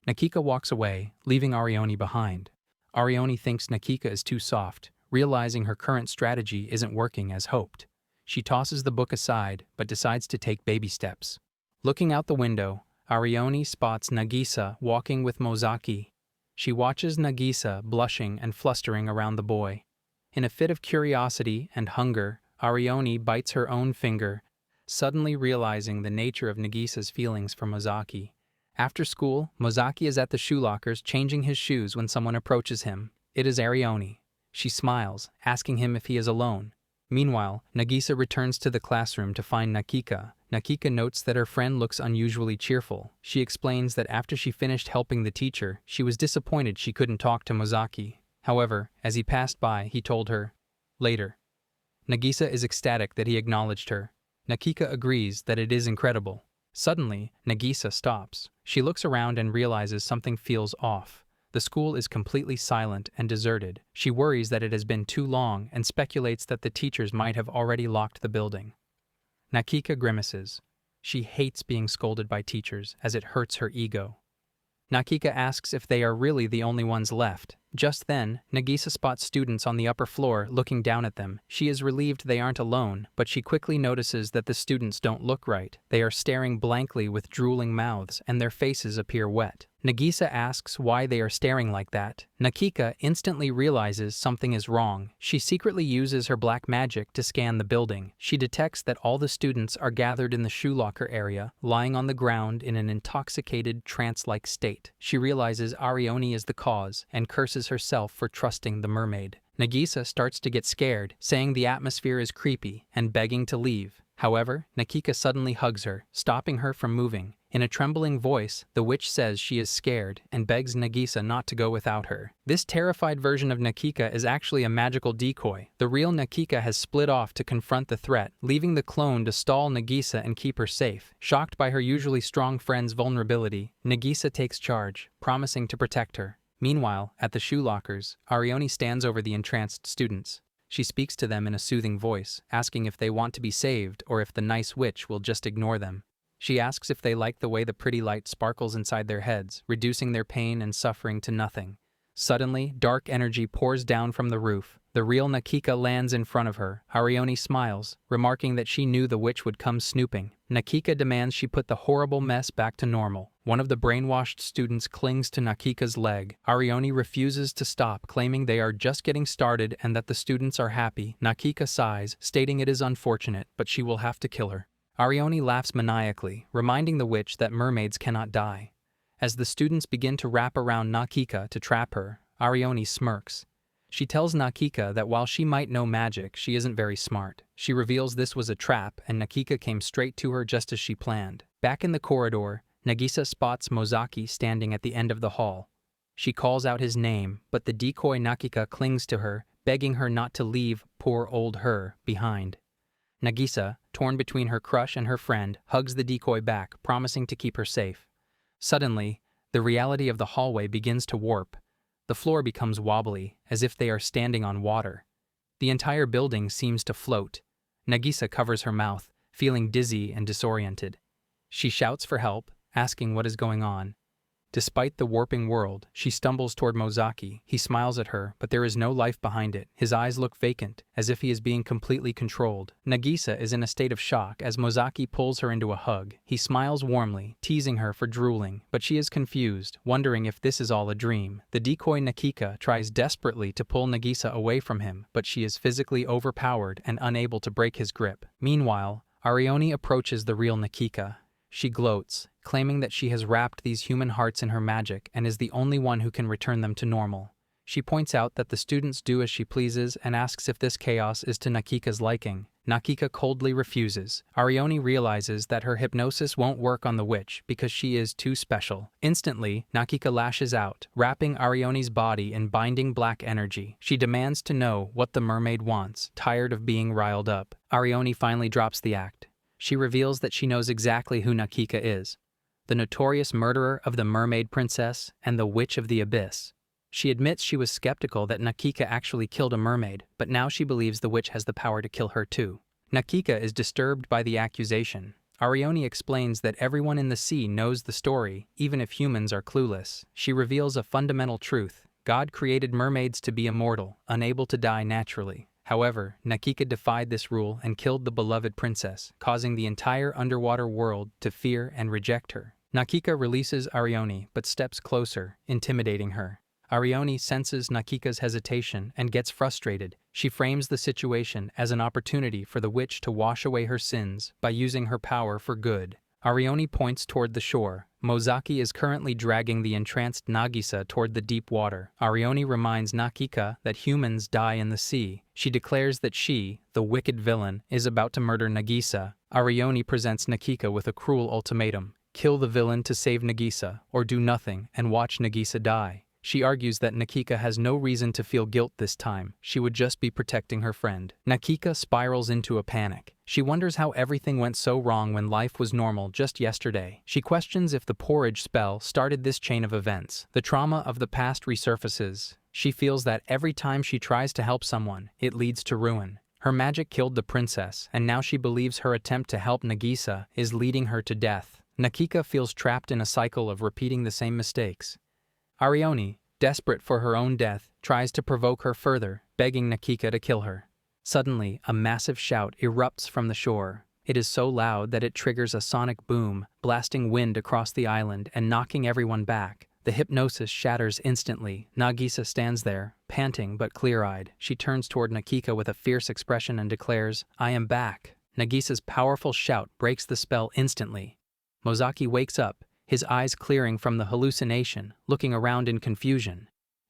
Nikka walks away, leaving Arioni behind. Arioni thinks Nikka is too soft, realizing her current strategy isn't working as hoped. She tosses the book aside, but decides to take baby steps. Looking out the window, Arioni spots Nagisa walking with Mosaki. She watches Nagisa blushing and flustering around the boy. In a fit of curiosity and hunger, Arioni bites her own finger, suddenly realizing the nature of Nagisa's feelings for Mosaki. After school, Mosaki is at the shoe lockers changing his shoes when someone approaches him. It is Arioni. She smiles, asking him if he is alone. Meanwhile, Nagisa returns to the classroom to find Nikka. Nikka notes that her friend looks unusually cheerful. She explains that after she finished helping the teacher, she was disappointed she couldn't talk to Mosaki. However, as he passed by, he told her, later. Nagisa is ecstatic that he acknowledged her. Nikka agrees that it is incredible. Suddenly, Nagisa stops. She looks around and realizes something feels off. The school is completely silent and deserted. She worries that it has been too long and speculates that the teachers might have already locked the building. Nikka grimaces. She hates being scolded by teachers as it hurts her ego. Nikka asks if they are really the only ones left. Just then, Nagisa spots students on the upper floor looking down at them. She is relieved they aren't alone, but she quickly notices that the students don't look right. They are staring blankly with drooling mouths, and their faces appear wet. Nagisa asks why they are staring like that. Nikka instantly realizes something is wrong. She secretly uses her black magic to scan the building. She detects that all the students are gathered in the shoe locker area, lying on the ground in an intoxicated, trance-like state. She realizes Arioni is the cause and curses herself for trusting the mermaid. Nagisa starts to get scared, saying the atmosphere is creepy and begging to leave. However, Nikka suddenly hugs her, stopping her from moving. In a trembling voice, the witch says she is scared and begs Nagisa not to go without her. This terrified version of Nikka is actually a magical decoy. The real Nikka has split off to confront the threat, leaving the clone to stall Nagisa and keep her safe. Shocked by her usually strong friend's vulnerability, Nagisa takes charge, promising to protect her. Meanwhile, at the shoe lockers, Arioni stands over the entranced students. She speaks to them in a soothing voice, asking if they want to be saved or if the nice witch will just ignore them. She asks if they like the way the pretty light sparkles inside their heads, reducing their pain and suffering to nothing. Suddenly, dark energy pours down from the roof. The real Nikka lands in front of her. Arioni smiles, remarking that she knew the witch would come snooping. Nikka demands she put the horrible mess back to normal. One of the brainwashed students clings to Nikka's leg. Arioni refuses to stop, claiming they are just getting started and that the students are happy. Nikka sighs, stating it is unfortunate, but she will have to kill her. Arioni laughs maniacally, reminding the witch that mermaids cannot die. As the students begin to wrap around Nikka to trap her, Arioni smirks. She tells Nikka that while she might know magic, she isn't very smart. She reveals this was a trap, and Nikka came straight to her just as she planned. Back in the corridor, Nagisa spots Mosaki standing at the end of the hall. She calls out his name, but the decoy Nikka clings to her, begging her not to leave poor old her behind. Nagisa, torn between her crush and her friend, hugs the decoy back, promising to keep her safe. Suddenly, the reality of the hallway begins to warp. The floor becomes wobbly, as if they are standing on water. The entire building seems to float. Nagisa covers her mouth, feeling dizzy and disoriented. She shouts for help, asking what is going on. Despite the warping world, she stumbles toward Mosaki. He smiles at her, but there is no life behind it. His eyes look vacant, as if he is being completely controlled. Nagisa is in a state of shock as Mosaki pulls her into a hug. He smiles warmly, teasing her for drooling, but she is confused, wondering if this is all a dream. The decoy Nikka tries desperately to pull Nagisa away from him, but she is physically overpowered and unable to break his grip. Meanwhile, Arioni approaches the real Nikka. She gloats, claiming that she has wrapped these human hearts in her magic and is the only one who can return them to normal. She points out that the students do as she pleases and asks if this chaos is to Nikka's liking. Nikka coldly refuses. Arioni realizes that her hypnosis won't work on the witch because she is too special. Instantly, Nikka lashes out, wrapping Arioni's body in binding black energy. She demands to know what the mermaid wants, tired of being riled up. Arioni finally drops the act. She reveals that she knows exactly who Nikka is, the notorious murderer of the mermaid princess and the witch of the abyss. She admits she was skeptical that Nikka actually killed a mermaid, but now she believes the witch has the power to kill her too. Nikka is disturbed by the accusation. Arioni explains that everyone in the sea knows the story, even if humans are clueless. She reveals a fundamental truth. God created mermaids to be immortal, unable to die naturally. However, Nikka defied this rule and killed the beloved princess, causing the entire underwater world to fear and reject her. Nikka releases Arioni but steps closer, intimidating her. Arioni senses Nikka's hesitation and gets frustrated. She frames the situation as an opportunity for the witch to wash away her sins by using her power for good. Arioni points toward the shore. Mosaki is currently dragging the entranced Nagisa toward the deep water. Arioni reminds Nikka that humans die in the sea. She declares that she, the wicked villain, is about to murder Nagisa. Arioni presents Nikka with a cruel ultimatum: kill the villain to save Nagisa, or do nothing and watch Nagisa die. She argues that Nikka has no reason to feel guilt this time. She would just be protecting her friend. Nikka spirals into a panic. She wonders how everything went so wrong when life was normal just yesterday. She questions if the porridge spell started this chain of events. The trauma of the past resurfaces. She feels that every time she tries to help someone, it leads to ruin. Her magic killed the princess, and now she believes her attempt to help Nagisa is leading her to death. Nikka feels trapped in a cycle of repeating the same mistakes. Arioni, desperate for her own death, tries to provoke her further, begging Nikka to kill her. Suddenly, a massive shout erupts from the shore. It is so loud that it triggers a sonic boom, blasting wind across the island and knocking everyone back. The hypnosis shatters instantly. Nagisa stands there, panting but clear-eyed. She turns toward Nikka with a fierce expression and declares, "I am back." Nagisa's powerful shout breaks the spell instantly. Mosaki wakes up, his eyes clearing from the hallucination, looking around in confusion.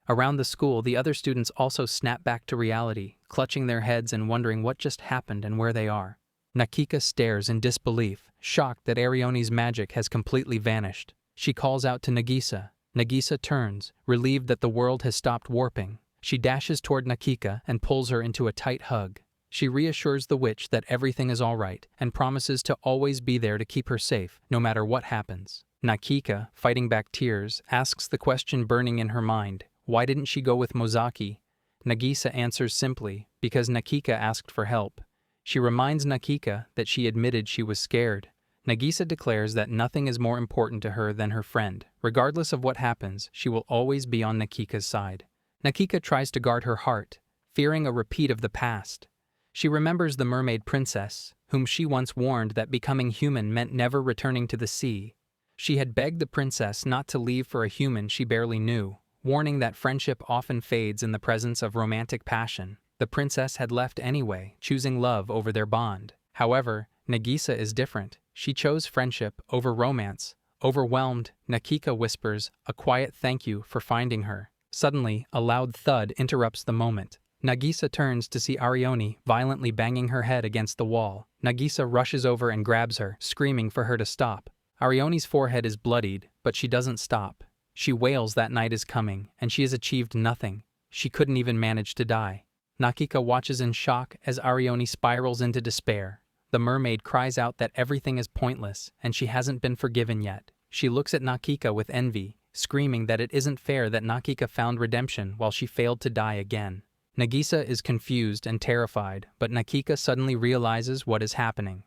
Around the school, the other students also snap back to reality, clutching their heads and wondering what just happened and where they are. Nikka stares in disbelief, shocked that Arioni's magic has completely vanished. She calls out to Nagisa. Nagisa turns, relieved that the world has stopped warping. She dashes toward Nikka and pulls her into a tight hug. She reassures the witch that everything is all right and promises to always be there to keep her safe, no matter what happens. Nikka, fighting back tears, asks the question burning in her mind: why didn't she go with Mosaki? Nagisa answers simply, because Nikka asked for help. She reminds Nikka that she admitted she was scared. Nagisa declares that nothing is more important to her than her friend. Regardless of what happens, she will always be on Nikka's side. Nikka tries to guard her heart, fearing a repeat of the past. She remembers the mermaid princess, whom she once warned that becoming human meant never returning to the sea. She had begged the princess not to leave for a human she barely knew, warning that friendship often fades in the presence of romantic passion. The princess had left anyway, choosing love over their bond. However, Nagisa is different. She chose friendship over romance. Overwhelmed, Nikka whispers a quiet thank you for finding her. Suddenly, a loud thud interrupts the moment. Nagisa turns to see Arioni violently banging her head against the wall. Nagisa rushes over and grabs her, screaming for her to stop. Arioni's forehead is bloodied, but she doesn't stop. She wails that night is coming, and she has achieved nothing. She couldn't even manage to die. Nikka watches in shock as Arioni spirals into despair. The mermaid cries out that everything is pointless, and she hasn't been forgiven yet. She looks at Nikka with envy, screaming that it isn't fair that Nikka found redemption while she failed to die again. Nagisa is confused and terrified, but Nikka suddenly realizes what is happening.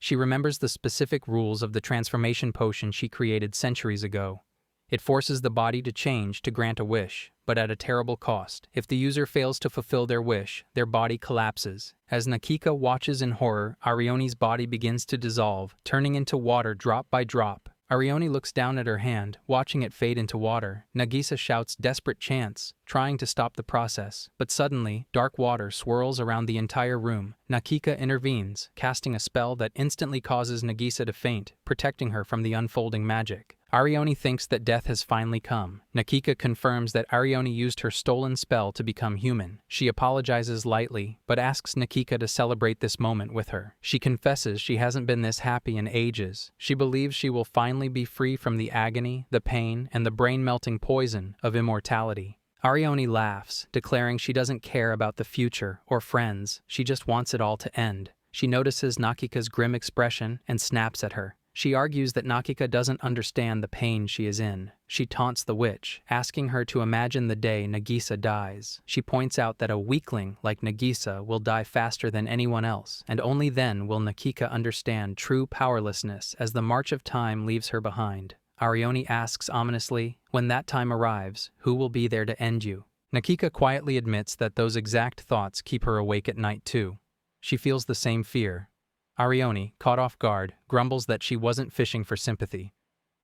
She remembers the specific rules of the transformation potion she created centuries ago. It forces the body to change to grant a wish, but at a terrible cost. If the user fails to fulfill their wish, their body collapses. As Nikka watches in horror, Arioni's body begins to dissolve, turning into water drop by drop. Arioni looks down at her hand, watching it fade into water. Nagisa shouts desperate chants, trying to stop the process. But suddenly, dark water swirls around the entire room. Nikka intervenes, casting a spell that instantly causes Nagisa to faint, protecting her from the unfolding magic. Arioni thinks that death has finally come. Nikka confirms that Arioni used her stolen spell to become human. She apologizes lightly, but asks Nikka to celebrate this moment with her. She confesses she hasn't been this happy in ages. She believes she will finally be free from the agony, the pain, and the brain-melting poison of immortality. Arioni laughs, declaring she doesn't care about the future or friends. She just wants it all to end. She notices Nikka's grim expression and snaps at her. She argues that Nikka doesn't understand the pain she is in. She taunts the witch, asking her to imagine the day Nagisa dies. She points out that a weakling like Nagisa will die faster than anyone else, and only then will Nikka understand true powerlessness as the march of time leaves her behind. Arioni asks ominously, when that time arrives, who will be there to end you? Nikka quietly admits that those exact thoughts keep her awake at night too. She feels the same fear. Arioni, caught off guard, grumbles that she wasn't fishing for sympathy.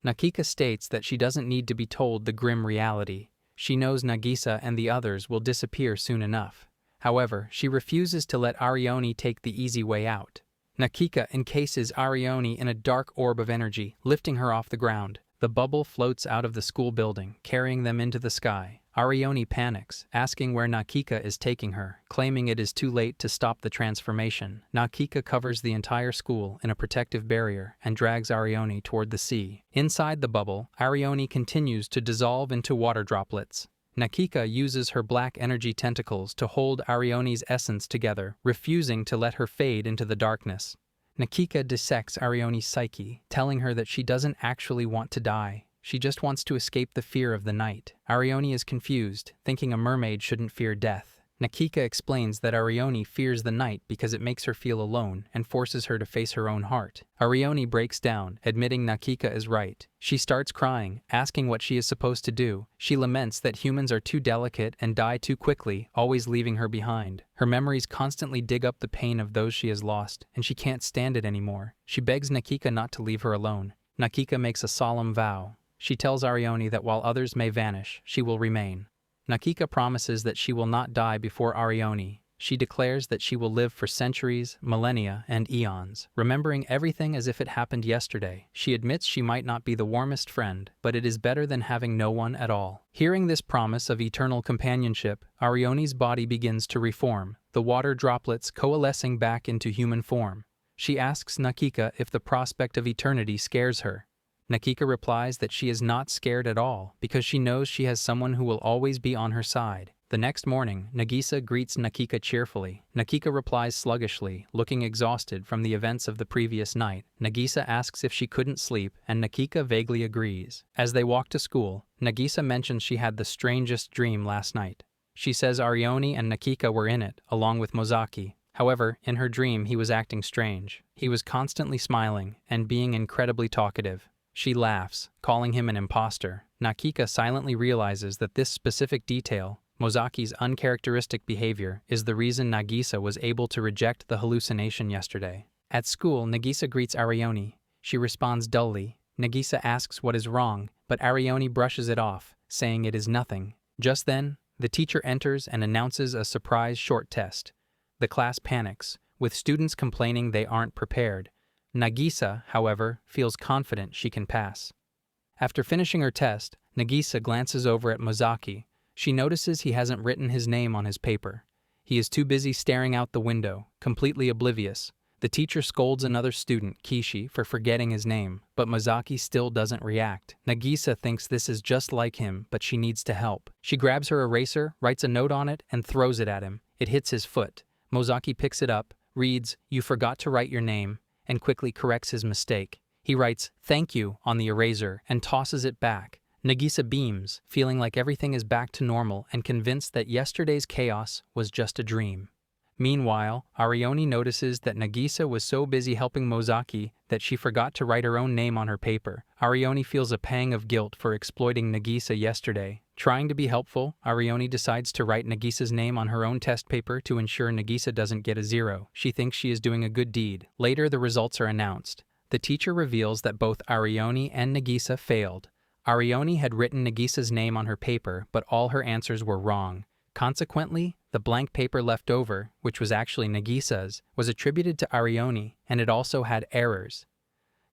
Nikka states that she doesn't need to be told the grim reality. She knows Nagisa and the others will disappear soon enough. However, she refuses to let Arioni take the easy way out. Nikka encases Arioni in a dark orb of energy, lifting her off the ground. The bubble floats out of the school building, carrying them into the sky. Arioni panics, asking where Nikka is taking her, claiming it is too late to stop the transformation. Nikka covers the entire school in a protective barrier and drags Arioni toward the sea. Inside the bubble, Arioni continues to dissolve into water droplets. Nikka uses her black energy tentacles to hold Arioni's essence together, refusing to let her fade into the darkness. Nikka dissects Arioni's psyche, telling her that she doesn't actually want to die. She just wants to escape the fear of the night. Arioni is confused, thinking a mermaid shouldn't fear death. Nikka explains that Arioni fears the night because it makes her feel alone and forces her to face her own heart. Arioni breaks down, admitting Nikka is right. She starts crying, asking what she is supposed to do. She laments that humans are too delicate and die too quickly, always leaving her behind. Her memories constantly dig up the pain of those she has lost, and she can't stand it anymore. She begs Nikka not to leave her alone. Nikka makes a solemn vow. She tells Arioni that while others may vanish, she will remain. Nikka promises that she will not die before Arioni. She declares that she will live for centuries, millennia, and eons, remembering everything as if it happened yesterday. She admits she might not be the warmest friend, but it is better than having no one at all. Hearing this promise of eternal companionship, Arioni's body begins to reform, the water droplets coalescing back into human form. She asks Nikka if the prospect of eternity scares her. Nikka replies that she is not scared at all because she knows she has someone who will always be on her side. The next morning, Nagisa greets Nikka cheerfully. Nikka replies sluggishly, looking exhausted from the events of the previous night. Nagisa asks if she couldn't sleep, and Nikka vaguely agrees. As they walk to school, Nagisa mentions she had the strangest dream last night. She says Arioni and Nikka were in it, along with Mosaki. However, in her dream he was acting strange. He was constantly smiling and being incredibly talkative. She laughs, calling him an imposter. Nikka silently realizes that this specific detail, Mosaki's uncharacteristic behavior, is the reason Nagisa was able to reject the hallucination yesterday. At school, Nagisa greets Arioni. She responds dully. Nagisa asks what is wrong, but Arioni brushes it off, saying it is nothing. Just then, the teacher enters and announces a surprise short test. The class panics, with students complaining they aren't prepared. Nagisa, however, feels confident she can pass. After finishing her test, Nagisa glances over at Mosaki. She notices he hasn't written his name on his paper. He is too busy staring out the window, completely oblivious. The teacher scolds another student, Kishi, for forgetting his name, but Mosaki still doesn't react. Nagisa thinks this is just like him, but she needs to help. She grabs her eraser, writes a note on it, and throws it at him. It hits his foot. Mosaki picks it up, reads, "You forgot to write your name," and quickly corrects his mistake. He writes, "Thank you," on the eraser and tosses it back. Nagisa beams, feeling like everything is back to normal and convinced that yesterday's chaos was just a dream. Meanwhile, Arioni notices that Nagisa was so busy helping Mosaki that she forgot to write her own name on her paper. Arioni feels a pang of guilt for exploiting Nagisa yesterday. Trying to be helpful, Arioni decides to write Nagisa's name on her own test paper to ensure Nagisa doesn't get a 0. She thinks she is doing a good deed. Later, the results are announced. The teacher reveals that both Arioni and Nagisa failed. Arioni had written Nagisa's name on her paper, but all her answers were wrong. Consequently, the blank paper left over, which was actually Nagisa's, was attributed to Arioni, and it also had errors.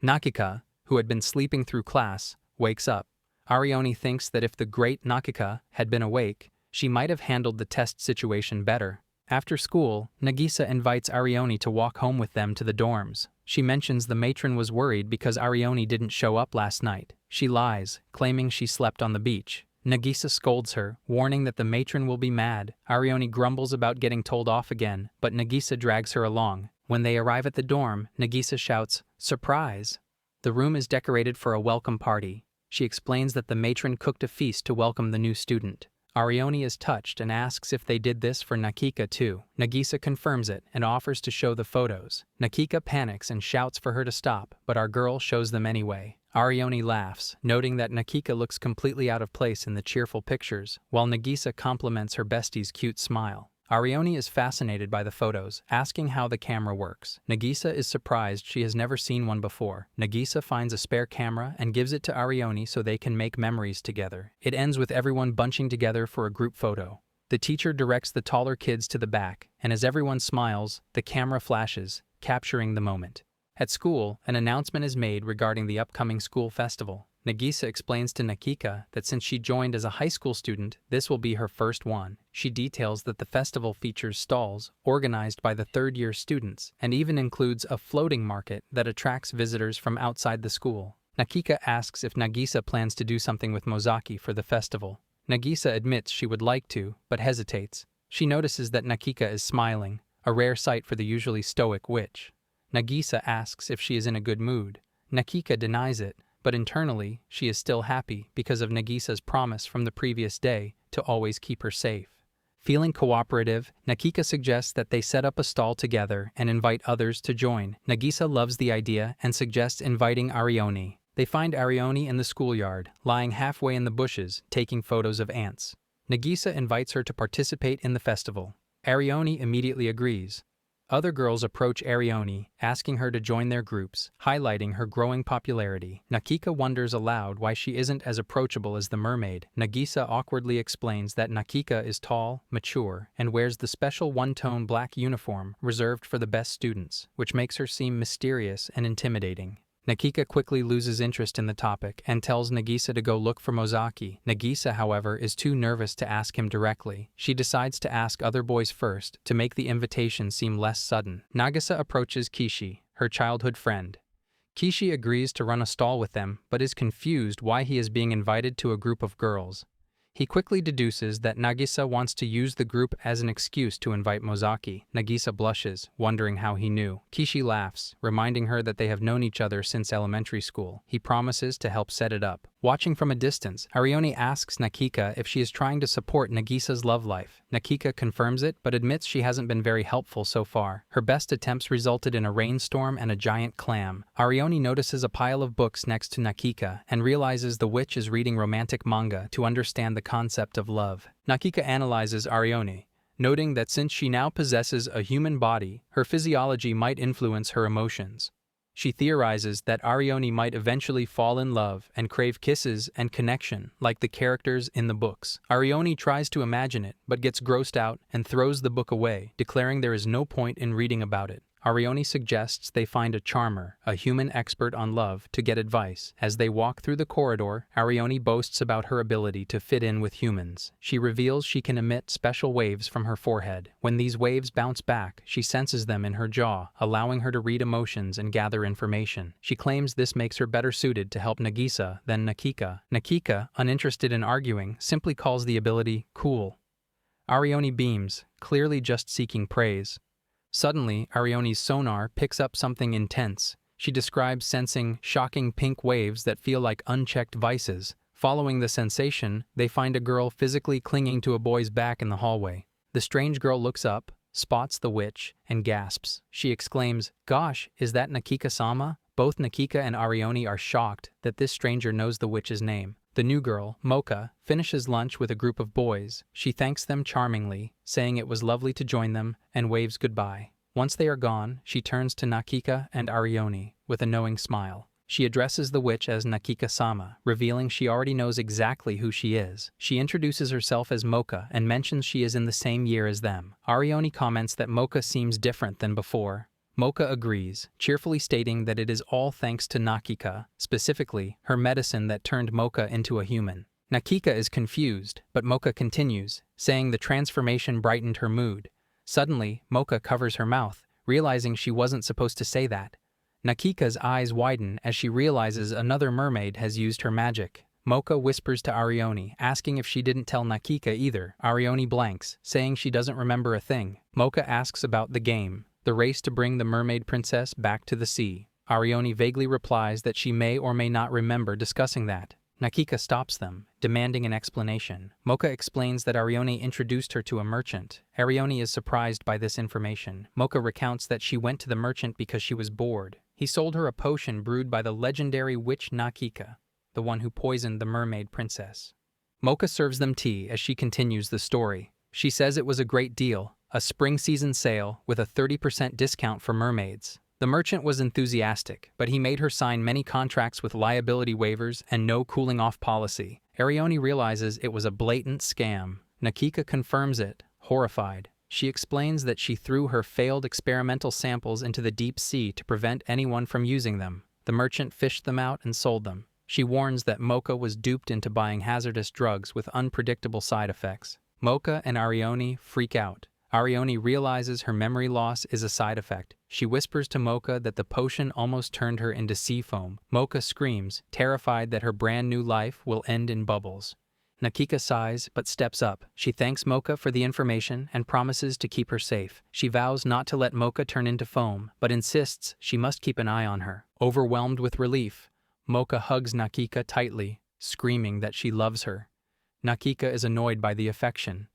Nikka, who had been sleeping through class, wakes up. Arioni thinks that if the great Nikka had been awake, she might have handled the test situation better. After school, Nagisa invites Arioni to walk home with them to the dorms. She mentions the matron was worried because Arioni didn't show up last night. She lies, claiming she slept on the beach. Nagisa scolds her, warning that the matron will be mad. Arioni grumbles about getting told off again, but Nagisa drags her along. When they arrive at the dorm, Nagisa shouts, "Surprise!" The room is decorated for a welcome party. She explains that the matron cooked a feast to welcome the new student. Arioni is touched and asks if they did this for Nikka too. Nagisa confirms it and offers to show the photos. Nikka panics and shouts for her to stop, but our girl shows them anyway. Arioni laughs, noting that Nikka looks completely out of place in the cheerful pictures, while Nagisa compliments her bestie's cute smile. Arioni is fascinated by the photos, asking how the camera works. Nagisa is surprised she has never seen one before. Nagisa finds a spare camera and gives it to Arioni so they can make memories together. It ends with everyone bunching together for a group photo. The teacher directs the taller kids to the back, and as everyone smiles, the camera flashes, capturing the moment. At school, an announcement is made regarding the upcoming school festival. Nagisa explains to Nikka that since she joined as a high school student, this will be her first one. She details that the festival features stalls organized by the third-year students and even includes a floating market that attracts visitors from outside the school. Nikka asks if Nagisa plans to do something with Mosaki for the festival. Nagisa admits she would like to, but hesitates. She notices that Nikka is smiling, a rare sight for the usually stoic witch. Nagisa asks if she is in a good mood. Nikka denies it, but internally, she is still happy because of Nagisa's promise from the previous day to always keep her safe. Feeling cooperative, Nikka suggests that they set up a stall together and invite others to join. Nagisa loves the idea and suggests inviting Arioni. They find Arioni in the schoolyard, lying halfway in the bushes, taking photos of ants. Nagisa invites her to participate in the festival. Arioni immediately agrees. Other girls approach Arioni, asking her to join their groups, highlighting her growing popularity. Nikka wonders aloud why she isn't as approachable as the mermaid. Nagisa awkwardly explains that Nikka is tall, mature, and wears the special one-tone black uniform reserved for the best students, which makes her seem mysterious and intimidating. Nikka quickly loses interest in the topic and tells Nagisa to go look for Mosaki. Nagisa, however, is too nervous to ask him directly. She decides to ask other boys first to make the invitation seem less sudden. Nagisa approaches Kishi, her childhood friend. Kishi agrees to run a stall with them, but is confused why he is being invited to a group of girls. He quickly deduces that Nagisa wants to use the group as an excuse to invite Mosaki. Nagisa blushes, wondering how he knew. Kishi laughs, reminding her that they have known each other since elementary school. He promises to help set it up. Watching from a distance, Arioni asks Nikka if she is trying to support Nagisa's love life. Nikka confirms it, but admits she hasn't been very helpful so far. Her best attempts resulted in a rainstorm and a giant clam. Arioni notices a pile of books next to Nikka and realizes the witch is reading romantic manga to understand the concept of love. Nikka analyzes Arioni, noting that since she now possesses a human body, her physiology might influence her emotions. She theorizes that Arioni might eventually fall in love and crave kisses and connection like the characters in the books. Arioni tries to imagine it, but gets grossed out and throws the book away, declaring there is no point in reading about it. Arioni suggests they find a charmer, a human expert on love, to get advice. As they walk through the corridor, Arioni boasts about her ability to fit in with humans. She reveals she can emit special waves from her forehead. When these waves bounce back, she senses them in her jaw, allowing her to read emotions and gather information. She claims this makes her better suited to help Nagisa than Nikka. Nikka, uninterested in arguing, simply calls the ability cool. Arioni beams, clearly just seeking praise. Suddenly, Arioni's sonar picks up something intense. She describes sensing shocking pink waves that feel like unchecked vices. Following the sensation, they find a girl physically clinging to a boy's back in the hallway. The strange girl looks up, spots the witch, and gasps. She exclaims, "Gosh, is that Nakika-sama?" Both Nikka and Arioni are shocked that this stranger knows the witch's name. The new girl, Mocha, finishes lunch with a group of boys. She thanks them charmingly, saying it was lovely to join them, and waves goodbye. Once they are gone, she turns to Nikka and Arioni with a knowing smile. She addresses the witch as Nakika-sama, revealing she already knows exactly who she is. She introduces herself as Mocha and mentions she is in the same year as them. Arioni comments that Mocha seems different than before. Mocha agrees, cheerfully stating that it is all thanks to Nikka, specifically her medicine that turned Mocha into a human. Nikka is confused, but Mocha continues, saying the transformation brightened her mood. Suddenly, Mocha covers her mouth, realizing she wasn't supposed to say that. Nikka's eyes widen as she realizes another mermaid has used her magic. Mocha whispers to Arioni, asking if she didn't tell Nikka either. Arioni blanks, saying she doesn't remember a thing. Mocha asks about the game, the race to bring the mermaid princess back to the sea. Arioni vaguely replies that she may or may not remember discussing that. Nikka stops them, demanding an explanation. Mocha explains that Arioni introduced her to a merchant. Arioni is surprised by this information. Mocha recounts that she went to the merchant because she was bored. He sold her a potion brewed by the legendary witch Nikka, the one who poisoned the mermaid princess. Mocha serves them tea as she continues the story. She says it was a great deal, a spring season sale with a 30% discount for mermaids. The merchant was enthusiastic, but he made her sign many contracts with liability waivers and no cooling-off policy. Arioni realizes it was a blatant scam. Nikka confirms it, horrified. She explains that she threw her failed experimental samples into the deep sea to prevent anyone from using them. The merchant fished them out and sold them. She warns that Mocha was duped into buying hazardous drugs with unpredictable side effects. Mocha and Arioni freak out. Arioni realizes her memory loss is a side effect. She whispers to Mocha that the potion almost turned her into sea foam. Mocha screams, terrified that her brand new life will end in bubbles. Nikka sighs but steps up. She thanks Mocha for the information and promises to keep her safe. She vows not to let Mocha turn into foam, but insists she must keep an eye on her. Overwhelmed with relief, Mocha hugs Nikka tightly, screaming that she loves her. Nikka is annoyed by the affection.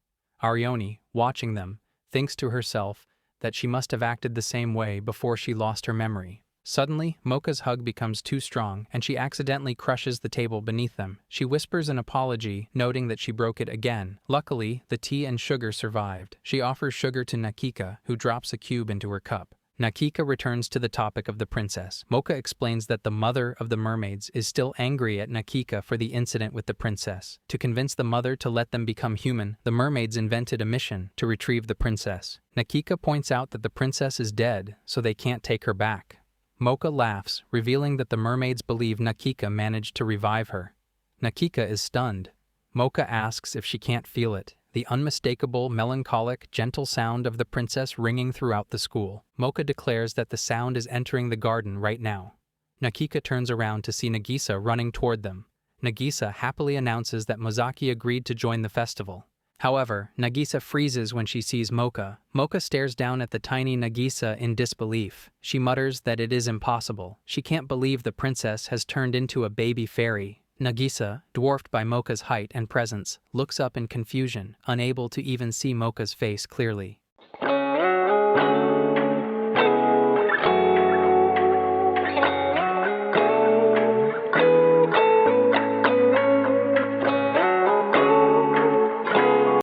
Arioni, watching them, thinks to herself that she must have acted the same way before she lost her memory. Suddenly, Mocha's hug becomes too strong, and she accidentally crushes the table beneath them. She whispers an apology, noting that she broke it again. Luckily, the tea and sugar survived. She offers sugar to Nikka, who drops a cube into her cup. Nikka returns to the topic of the princess. Mocha explains that the mother of the mermaids is still angry at Nikka for the incident with the princess. To convince the mother to let them become human, the mermaids invented a mission to retrieve the princess. Nikka points out that the princess is dead, so they can't take her back. Mocha laughs, revealing that the mermaids believe Nikka managed to revive her. Nikka is stunned. Mocha asks if she can't feel it, the unmistakable, melancholic, gentle sound of the princess ringing throughout the school. Mocha declares that the sound is entering the garden right now. Nikka turns around to see Nagisa running toward them. Nagisa happily announces that Mosaki agreed to join the festival. However, Nagisa freezes when she sees Mocha. Mocha stares down at the tiny Nagisa in disbelief. She mutters that it is impossible. She can't believe the princess has turned into a baby fairy. Nagisa, dwarfed by Mocha's height and presence, looks up in confusion, unable to even see Mocha's face clearly.